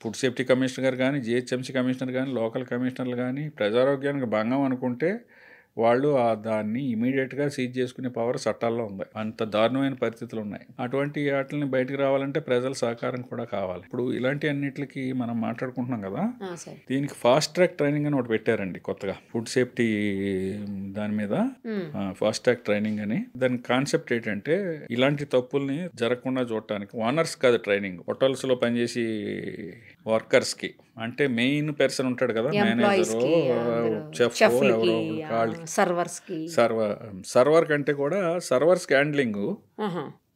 ఫుడ్ సేఫ్టీ కమిషనర్ గారు కానీ, జిహెచ్ఎంసీ కమిషనర్ కానీ, లోకల్ కమిషనర్లు కానీ ప్రజారోగ్యానికి భంగం అనుకుంటే వాళ్ళు దాన్ని ఇమీడియట్గా సీజ్ చేసుకునే పవర్ చట్టాల్లో ఉంది. అంత దారుణమైన పరిస్థితులు ఉన్నాయి. అటువంటి వాటిని బయటకు రావాలంటే ప్రజల సహకారం కూడా కావాలి. ఇప్పుడు ఇలాంటి అన్నిటికి మనం మాట్లాడుకుంటున్నాం కదా, దీనికి ఫాస్ట్ ట్రాక్ ట్రైనింగ్ అని ఒకటి పెట్టారండి కొత్తగా, ఫుడ్ సేఫ్టీ దాని మీద ఫాస్ట్ ట్రాక్ ట్రైనింగ్ అని. దాని కాన్సెప్ట్ ఏంటంటే, ఇలాంటి తప్పుల్ని జరగకుండా చూడటానికి ఓనర్స్ కాదు ట్రైనింగ్, హోటల్స్ లో పనిచేసి వర్కర్స్ కి, అంటే మెయిన్ పర్సన్ ఉంటాడు కదా, మేనేజర్, చెఫ్, సర్వర్ కంటే కూడా servers handling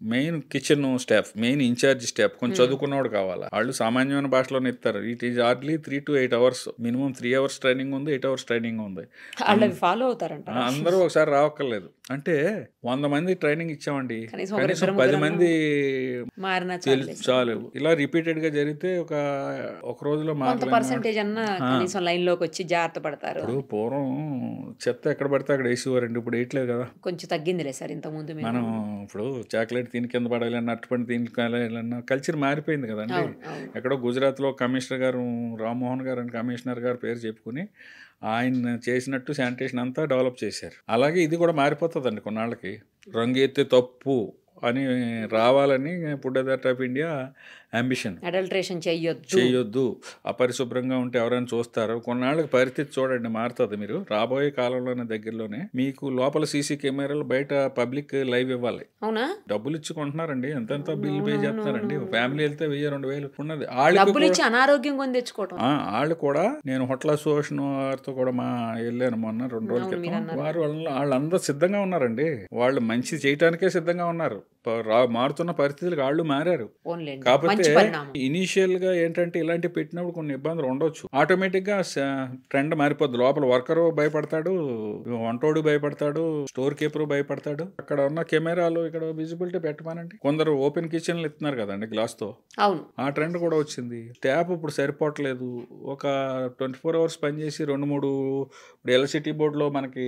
main kitchen staff, main incharge staff కొంచెం చదువుకున్నవాడు కావాలా. వాళ్ళు సామాన్యమైన భాషలోనే ఇస్తారు. It is hardly 3 to 8 hours, minimum 3 hours training ఉంది, 8 hours ట్రైనింగ్ ఉంది. వాళ్ళు ఫాలో అవుతారంట. అందరూ ఒకసారి రావక్కర్లేదు. అంటే 100 మంది ట్రైనింగ్ ఇచ్చామండి, కనీసం 10 మంది మారినా చాలు. ఇలా రిపీటెడ్ గా జరిగితే ఒక రోజులో పర్సెంటేజ్ అన్న కనీసం లైన్ లోకి వచ్చి జాగ్రత్త పడతారు. ఇప్పుడు పూర్వం చెత్త ఎక్కడ పడితే అక్కడ వేసేవారండి, ఇప్పుడు వేయట్లేదు కదా. కొంచెం తగ్గిందిలే సార్ ఇంత ముందు. మనం ఇప్పుడు చాక్లెట్ తిని కింద పడాలన్నా, అట్టుపండి తిని కాలేయాలన్నా కల్చర్ మారిపోయింది కదండి. ఎక్కడో గుజరాత్లో కమిషనర్ గారు, రామ్మోహన్ గారు అని కమిషనర్ గారు పేరు చెప్పుకుని ఆయన చేసినట్టు శానిటేషన్ అంతా డెవలప్ చేశారు. అలాగే ఇది కూడా మారిపోతుందండి కొన్నాళ్ళకి. రంగు ఎత్తే తప్పు అని రావాలని food authority of India ambition. Adulteration చేయొద్దు, అపరిశుభ్రంగా ఉంటే ఎవరైనా చూస్తారు. కొన్నాళ్ళకి పరిస్థితి చూడండి మారుతుంది. మీరు రాబోయే కాలంలోనే దగ్గరలోనే మీకు లోపల సీసీ కెమెరాలు, బయట పబ్లిక్ లైవ్ ఇవ్వాలి. అవునా? డబ్బులు ఇచ్చి కొంటున్నారండి, ఎంతెంత బిల్ పే చేస్తారండి. ఫ్యామిలీ వెళ్తే 1000-2000 ఉన్నది. అనారోగ్యం కొని తెచ్చుకోవడం. వాళ్ళు కూడా, నేను హోటల్ అసోసియేషన్ వారితో కూడా వెళ్ళాను మొన్న 2 రోజుల క్రితం. వాళ్ళందరూ సిద్ధంగా ఉన్నారండి. వాళ్ళు మంచి చేయటానికే సిద్ధంగా ఉన్నారు. మారుతున్న పరిస్థితులకు వాళ్ళు మారారు. కాకపోతే ఇనీషియల్ గా ఏంటంటే ఇలాంటివి పెట్టినప్పుడు కొన్ని ఇబ్బందులు ఉండొచ్చు. ఆటోమేటిక్ గా ట్రెండ్ మారిపోద్ది. లోపల వర్కరు భయపడతాడు, వంటోడు భయపడతాడు, స్టోర్ కీపర్ భయపడతాడు. అక్కడ ఉన్న కెమెరాలు ఇక్కడ విజిబిలిటీ పెట్టమానండి. కొందరు ఓపెన్ కిచెన్లు ఇస్తున్నారు కదండి గ్లాస్ తో. అవును, ఆ ట్రెండ్ కూడా వచ్చింది. ట్యాప్ ఇప్పుడు సరిపోవట్లేదు. ఒక 24 hours పనిచేసి 2-3 ఎలక్ట్రిసిటీ బోర్డులో మనకి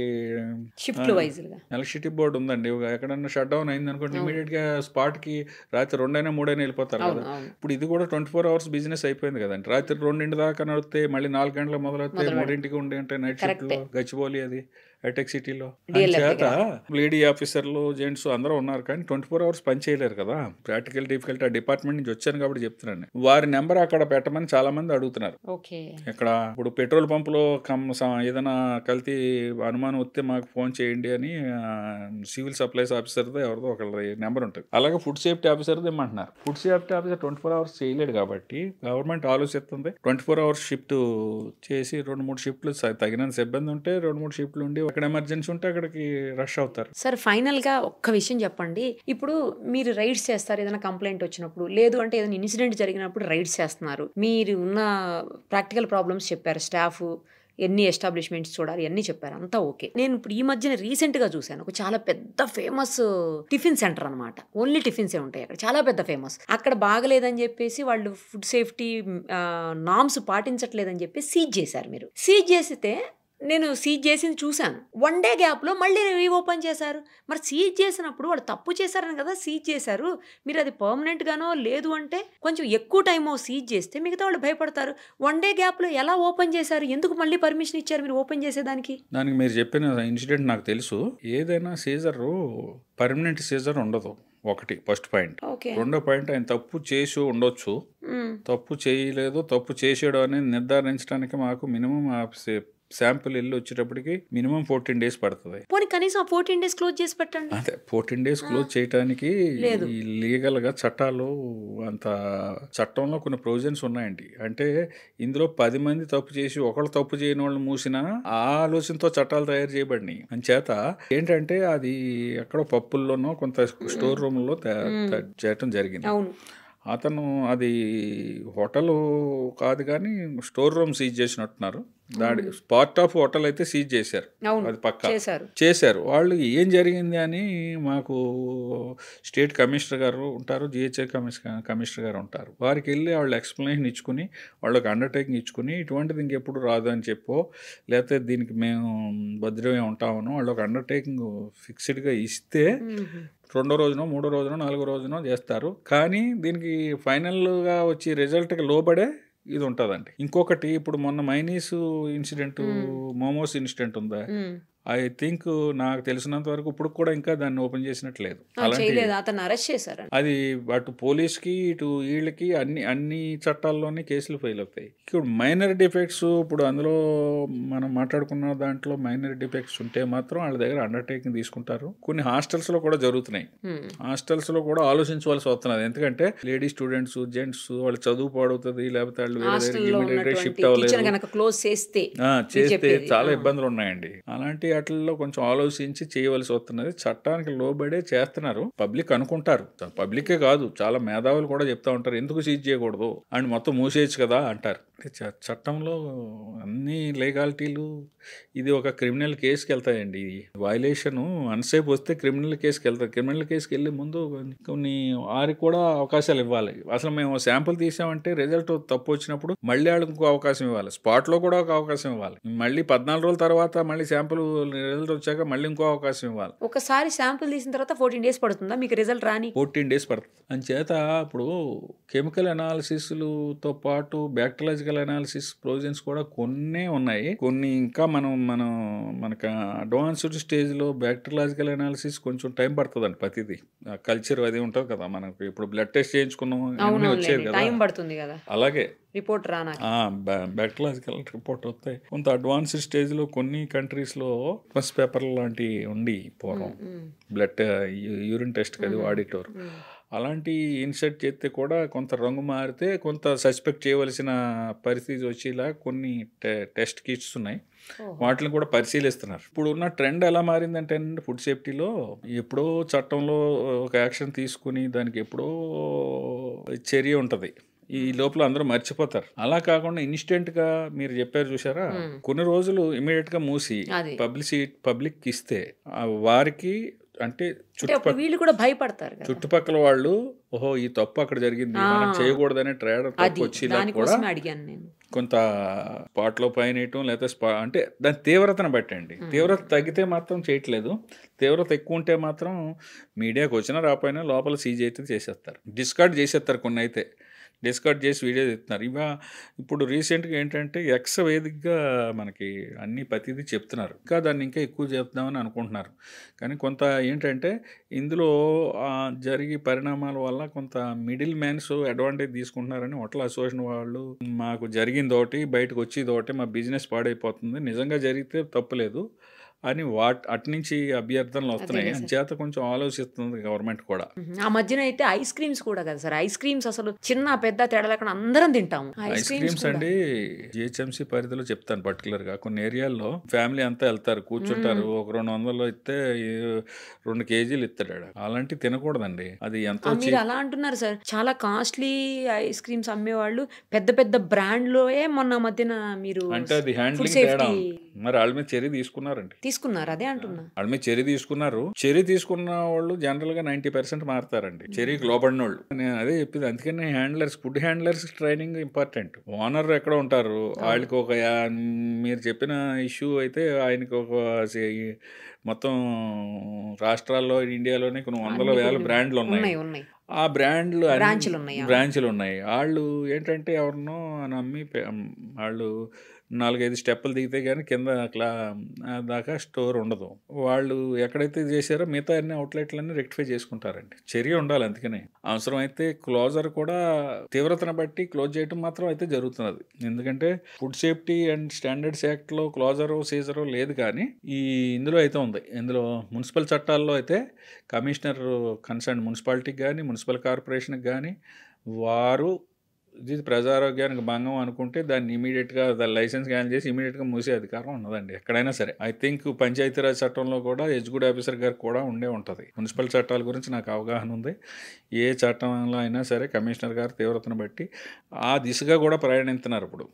ఎలక్ట్రిసిటీ బోర్డు ఉందండి. ఎక్కడన్నా షట్ డౌన్ అయింది అనుకోండి, ఇమీడియట్ గా స్పాట్ కి రాత్రి 2-3 వెళ్ళిపోతారు కదా. ఇప్పుడు ఇది కూడా 24 hours బిజినెస్ అయిపోయింది కదండి. రాత్రి 2 దాకా నడితే మళ్ళీ 4 గంటలకు మొదలైతే 3 ఉండి అంటే నైట్ షిఫ్ట్ లో గచ్చిబౌలి అది హైటెక్ సిటీలో. చేత లేడీ ఆఫీసర్లు, జెంట్స్ అందరూ ఉన్నారు, కానీ 24 hours పని చేయలేరు కదా. ప్రాక్టికల్ డిఫికల్టీ ఆ డిపార్ట్మెంట్ నుంచి వచ్చాను కాబట్టి చెప్తున్నాను. వారి నెంబర్ అక్కడ పెట్టమని చాలా మంది అడుగుతున్నారు. ఇక్కడ ఇప్పుడు పెట్రోల్ పంపులో ఏదైనా కల్తీ అనుమానం వస్తే మాకు ఫోన్ చేయండి అని సివిల్ సప్లైస్ ఆఫీసర్తో ఎవరిదో ఒకళ్ళ నెంబర్ ఉంటుంది. అలాగే ఫుడ్ సేఫ్టీ ఆఫీసర్తో ఇమ్మంటున్నారు. ఫుడ్ సేఫ్టీ ఆఫీసర్ 24 hours చేయలేడు కాబట్టి గవర్నమెంట్ ఆలోచిస్తుంది 24 hours షిఫ్ట్ చేసి 2-3 షిఫ్ట్లు తగినంత సిబ్బంది ఉంటే 2-3 షిఫ్ట్లు ఉండి అక్కడ ఎమర్జెన్సీ ఉంటే అక్కడికి రష్ అవుతారు. సార్ ఫైనల్ గా ఒక్క విషయం చెప్పండి. ఇప్పుడు మీరు రైడ్స్ చేస్తారు, ఏదైనా కంప్లైంట్ వచ్చినప్పుడు, లేదు అంటే ఏదైనా ఇన్సిడెంట్ జరిగినప్పుడు రైడ్స్ చేస్తున్నారు. మీరు ఉన్న ప్రాక్టికల్ ప్రాబ్లమ్స్ చెప్పారు, స్టాఫ్ ఎన్ని ఎస్టాబ్లిష్మెంట్స్ చూడాలి అన్నీ చెప్పారు, అంతా ఓకే. నేను ఇప్పుడు ఈ మధ్యన రీసెంట్గా చూశాను, ఒక చాలా పెద్ద ఫేమస్ టిఫిన్ సెంటర్ అనమాట. ఓన్లీ టిఫిన్సే ఉంటాయి అక్కడ, చాలా పెద్ద ఫేమస్. అక్కడ బాగలేదని చెప్పేసి వాళ్ళు ఫుడ్ సేఫ్టీ నామ్స్ పాటించట్లేదని చెప్పి సీజ్ చేశారు. మీరు సీజ్ చేస్తే నేను సీజ్ చేసింది చూశాను. 1 day గ్యాప్లో మళ్ళీ రీఓపెన్ చేశారు. మరి సీజ్ చేసినప్పుడు వాళ్ళు తప్పు చేశారని కదా సీజ్ చేశారు. మీరు అది పర్మనెంట్గానో లేదు అంటే కొంచెం ఎక్కువ టైమో సీజ్ చేస్తే మిగతా వాళ్ళు భయపడతారు. 1 day గ్యాప్లో ఎలా ఓపెన్ చేశారు? ఎందుకు మళ్ళీ పర్మిషన్ ఇచ్చారు మీరు ఓపెన్ చేసేదానికి? దానికి మీరు చెప్పిన ఇన్సిడెంట్ నాకు తెలుసు. ఏదైనా సీజర్ పర్మనెంట్ సీజర్ ఉండదు. ఒకటి ఫస్ట్ పాయింట్. రెండో పాయింట్, ఆయన తప్పు చేసి ఉండొచ్చు, తప్పు చేయలేదు, తప్పు చేసాడు అనేది నిర్ధారించడానికి మాకు మినిమం శాంపుల్ వెళ్ళి వచ్చేటప్పటికి మినిమం 14 days పడుతుంది. కనీసం 14 days క్లోజ్ చేసి పెట్టండి. అదే 14 days క్లోజ్ చేయడానికి లీగల్ గా చట్టాలు అంత చట్టంలో కొన్ని ప్రొవిజన్స్ ఉన్నాయండి. అంటే ఇందులో 10 మంది తప్పు చేసి ఒకళ్ళు తప్పు చేయని వాళ్ళు మూసినా ఆ ఆలోచనతో చట్టాలు తయారు చేయబడినాయి. అంచేత ఏంటంటే అది ఎక్కడో పప్పుల్లోనో కొంత స్టోర్ రూమ్ లో చేయటం జరిగింది. అతను అది హోటల్ కాదు కానీ స్టోర్ రూమ్ సీజ్ చేసినట్టున్నారు. దాడి పార్ట్ ఆఫ్ హోటల్ అయితే సీజ్ చేశారు, అది పక్కా చేశారు. వాళ్ళు ఏం జరిగింది అని మాకు స్టేట్ కమిషనర్ గారు ఉంటారు, జిహెచ్ఐ కమిషనర్ గారు ఉంటారు. వారికి వెళ్ళి వాళ్ళు ఎక్స్ప్లెనేషన్ ఇచ్చుకుని, వాళ్ళకి అండర్టేకింగ్ ఇచ్చుకుని, ఇటువంటిది ఇంకెప్పుడు రాదు అని చెప్పో, లేకపోతే దీనికి మేము భద్రమే ఉంటామనో వాళ్ళకి అండర్టేకింగ్ ఫిక్స్డ్గా ఇస్తే 2వ రోజునో 3వ రోజునో 4వ రోజునో చేస్తారు. కానీ దీనికి ఫైనల్గా వచ్చి రిజల్ట్కి లోబడే ఇది ఉంటుందండి. ఇంకొకటి, ఇప్పుడు మొన్న మైనీస్ ఇన్సిడెంట్, మోమోస్ ఇన్సిడెంట్ ఉందా, ఐ థింక్ నాకు తెలిసినంత వరకు ఇప్పుడు కూడా ఇంకా దాన్ని ఓపెన్ చేసినట్లేదు. అది అటు పోలీస్కి ఇటు వీళ్ళకి అన్ని చట్టాల్లోనే కేసులు ఫైల్ అవుతాయి. ఇప్పుడు మైనర్ డిఫెక్ట్స్, ఇప్పుడు అందులో మనం మాట్లాడుకున్న దాంట్లో మైనర్ డిఫెక్ట్స్ ఉంటే మాత్రం వాళ్ళ దగ్గర అండర్టేకింగ్ తీసుకుంటారు. కొన్ని హాస్టల్స్ లో కూడా జరుగుతున్నాయి. హాస్టల్స్ లో కూడా ఆలోచించవలసి వస్తున్నది. ఎందుకంటే లేడీ స్టూడెంట్స్, జెంట్స్ వాళ్ళు చదువు పాడవుతుంది, లేకపోతే వాళ్ళు షిఫ్ట్ అవ్వలేదు, చేస్తే చాలా ఇబ్బందులు ఉన్నాయండి. అలాంటి వాటిల్లో కొంచెం ఆలోచించి చేయవలసి వస్తున్నది. చట్టానికి లోబడే చేస్తున్నారు. పబ్లిక్ అనుకుంటారు, పబ్లికే కాదు చాలా మేధావులు కూడా చెప్తా ఉంటారు ఎందుకు సీజ్ చేయకూడదు అండ్ మొత్తం మూసేయచ్చు కదా అంటారు. చట్టంలో అన్ని లీగాలిటీలు ఇది ఒక క్రిమినల్ కేసుకి వెళ్తాయండి. వైలేషన్ అన్సేపు వస్తే క్రిమినల్ కేసుకి వెళ్తారు. క్రిమినల్ కేసుకి వెళ్ళే ముందు కొన్ని వారికి కూడా అవకాశాలు ఇవ్వాలి. అసలు మేము శాంపుల్ తీసామంటే రిజల్ట్ తప్పు వచ్చినప్పుడు మళ్ళీ వాళ్ళకి ఇంకో అవకాశం ఇవ్వాలి. స్పాట్లో కూడా ఒక అవకాశం ఇవ్వాలి. మళ్ళీ 14 రోజుల తర్వాత మళ్ళీ శాంపుల్ రిజల్ట్ వచ్చాక మళ్ళీ ఇంకో అవకాశం ఇవ్వాలి. ఒకసారి శాంపుల్ తీసిన తర్వాత 14 days పడుతుందా మీకు రిజల్ట్ రాని? 14 days పడుతుంది. అంచేత ఇప్పుడు కెమికల్ అనాలిసిస్లతో పాటు బ్యాక్టీరియాలజికల్ అనాలిసిస్ ప్రొవిజన్స్ కూడా కొన్ని ఉన్నాయి. కొన్ని ఇంకా మనకు అడ్వాన్స్డ్ స్టేజ్లో బ్యాక్టీరియాలజికల్ అనాలిసిస్ కొంచెం టైం పడుతుందండి. ప్రతిదీ కల్చర్ అది ఉంటుంది కదా, మనకు ఇప్పుడు బ్లడ్ టెస్ట్ చేయించుకున్నాం వచ్చేది కదా, టైం పడుతుంది కదా. అలాగే రిపోర్ట్ రానా బ్యాక్టీరియాలజికల్ రిపోర్ట్ వస్తాయి. కొంత అడ్వాన్స్డ్ స్టేజ్లో కొన్ని కంట్రీస్లో లిట్మస్ పేపర్ లాంటి ఉండి పూర్వం బ్లడ్ యూరిన్ టెస్ట్ అది ఆడిటర్ అలాంటి ఇన్సర్ట్ చేస్తే కూడా కొంత రంగు మారితే కొంత సస్పెక్ట్ చేయవలసిన పరిస్థితి వచ్చేలా కొన్ని టెస్ట్ కిట్స్ ఉన్నాయి. వాటిని కూడా పరిశీలిస్తున్నారు. ఇప్పుడు ఉన్న ట్రెండ్ ఎలా మారిందంటే ఫుడ్ సేఫ్టీలో ఎప్పుడో చట్టంలో ఒక యాక్షన్ తీసుకుని దానికి ఎప్పుడో చర్య ఉంటుంది, ఈ లోపల అందరూ మర్చిపోతారు. అలా కాకుండా ఇన్స్టెంట్గా మీరు చెప్పారు చూసారా, కొన్ని రోజులు ఇమీడియట్గా మూసి పబ్లిక్ ఇస్తే వారికి అంటే వీళ్ళు కూడా భయపడతారు. చుట్టుపక్కల వాళ్ళు ఓహో ఈ తప్పు అక్కడ జరిగింది మనం చేయకూడదనే ట్రేడర్ తప్పు వచ్చి కూడా కొంత స్పాట్లో పైనయటం లేకపోతే అంటే దాని తీవ్రతను బట్టండి. తీవ్రత తగ్గితే మాత్రం చేయట్లేదు, తీవ్రత ఎక్కువ ఉంటే మాత్రం మీడియాకి వచ్చినా రాపోయినా లోపల సీజ్ అయితే చేసేస్తారు, డిస్కార్డ్ చేసేస్తారు. కొన్ని అయితే డిస్కార్డ్ చేసి వీడియో తీస్తున్నారు. ఇప్పుడు రీసెంట్గా ఏంటంటే ఎక్స్ వేదికగా మనకి అన్ని ప్రతిదీ చెప్తున్నారు, ఇంకా దాన్ని ఇంకా ఎక్కువ చెప్తామని అనుకుంటున్నారు. కానీ కొంత ఏంటంటే ఇందులో జరిగే పరిణామాల వల్ల కొంత మిడిల్ మ్యాన్స్ అడ్వాంటేజ్ తీసుకుంటున్నారని హోటల్ అసోసియేషన్ వాళ్ళు మాకు జరిగిందోటి బయటకు వచ్చేదోటి మా బిజినెస్ పాడైపోతుంది, నిజంగా జరిగితే తప్పులేదు అని అట్నుంచి అభ్యర్థనలు వస్తున్నాయి. చేత కొంచెం ఆలోచిస్తుంది గవర్నమెంట్ కూడా. ఆ మధ్యన అయితే ఐస్ క్రీమ్స్ కూడా కదా సార్, ఐస్ క్రీమ్స్ అసలు చిన్న పెద్ద తేడా లేకుండా అందరం తింటాము ఐస్ క్రీమ్స్ అండి. జిహెచ్ఎంసీ పరిధిలో చెప్తాను పర్టికులర్ గా, కొన్ని ఏరియాల్లో ఫ్యామిలీ అంతా వెళ్తారు, కూర్చుంటారు, ఒక 200 ఇస్తే 2 kgs ఇస్తాడు. అలాంటివి తినకూడదండి. అది ఎంతో మీరు అలా అంటున్నారు సార్, చాలా కాస్ట్లీ ఐస్ క్రీమ్స్ అమ్మేవాళ్ళు పెద్ద పెద్ద బ్రాండ్లోయే మొన్న మధ్యన మీరు అంటే అది హ్యాండ్లింగ్ తేడా. మరి వాళ్ళ మీద చర్య తీసుకున్నారండి, అదే అంటున్నా. వాళ్ళ మీద చర్య తీసుకున్నారు. చర్య తీసుకున్న వాళ్ళు జనరల్ గా 90% మారుతారండి, చర్యకి లోపడిన వాళ్ళు. నేను అదే చెప్పింది. అందుకని food handlers training important. Owner ఎక్కడ ఉంటారు, వాళ్ళకి ఒక మీరు చెప్పిన ఇష్యూ అయితే ఆయనకి ఒక మొత్తం రాష్ట్రాల్లో ఇండియాలోనే కొన్ని 100,000 బ్రాండ్లు ఉన్నాయి. ఆ బ్రాంచ్లు ఉన్నాయి. వాళ్ళు ఏంటంటే ఎవరినో నమ్మి వాళ్ళు 4-5 స్టెప్పులు దిగితే కానీ కింద దాకా స్టోర్ ఉండదు. వాళ్ళు ఎక్కడైతే చేశారో మిగతా అన్ని అవుట్లెట్లన్నీ రెక్టిఫై చేసుకుంటారండి. చర్య ఉండాలి. అందుకనే అవసరమైతే క్లోజర్ కూడా తీవ్రతను బట్టి క్లోజ్ చేయడం మాత్రం అయితే జరుగుతున్నది. ఎందుకంటే ఫుడ్ సేఫ్టీ అండ్ స్టాండర్డ్స్ యాక్ట్లో క్లోజరు సీజరు లేదు, కానీ ఇందులో అయితే ఉంది. ఇందులో మున్సిపల్ చట్టాల్లో అయితే కమిషనర్ కన్సర్న్ మున్సిపాలిటీకి కానీ మున్సిపల్ కార్పొరేషన్కి కానీ వారు ఇది ప్రజారోగ్యానికి భంగం అనుకుంటే దాన్ని ఇమీడియట్గా లైసెన్స్ క్యాన్సిల్ చేసి ఇమీడియట్గా మూసే అధికారం ఉన్నదండి ఎక్కడైనా సరే. ఐ థింక్ పంచాయతీరాజ్ చట్టంలో కూడా ఎగ్జిక్యూటివ్ ఆఫీసర్ గారు కూడా ఉండే ఉంటుంది. మున్సిపల్ చట్టాల గురించి నాకు అవగాహన ఉంది. ఏ చట్టంలో అయినా సరే కమిషనర్ గారు తీవ్రతను బట్టి ఆ దిశగా కూడా ప్రయాణిస్తున్నారు. ఇప్పుడు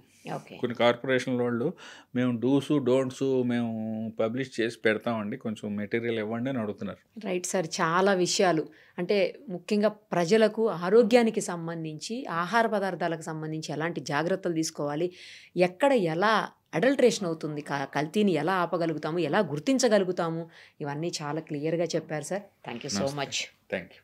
కొన్ని కార్పొరేషన్ల వాళ్ళు మేము డూసు డోంట్స్ మేము పబ్లిష్ చేసి పెడతామండి, కొంచెం మెటీరియల్ ఇవ్వండి అని అడుగుతున్నారు. రైట్ సార్, చాలా విషయాలు అంటే ముఖ్యంగా ప్రజలకు ఆరోగ్యానికి సంబంధించి ఆహార పదార్థాలకు సంబంధించి ఎలాంటి జాగ్రత్తలు తీసుకోవాలి, ఎక్కడ ఎలా అడల్ట్రేషన్ అవుతుంది, కల్తీని ఎలా ఆపగలుగుతాము, ఎలా గుర్తించగలుగుతాము, ఇవన్నీ చాలా క్లియర్గా చెప్పారు sir. Thank you so much. Thank you.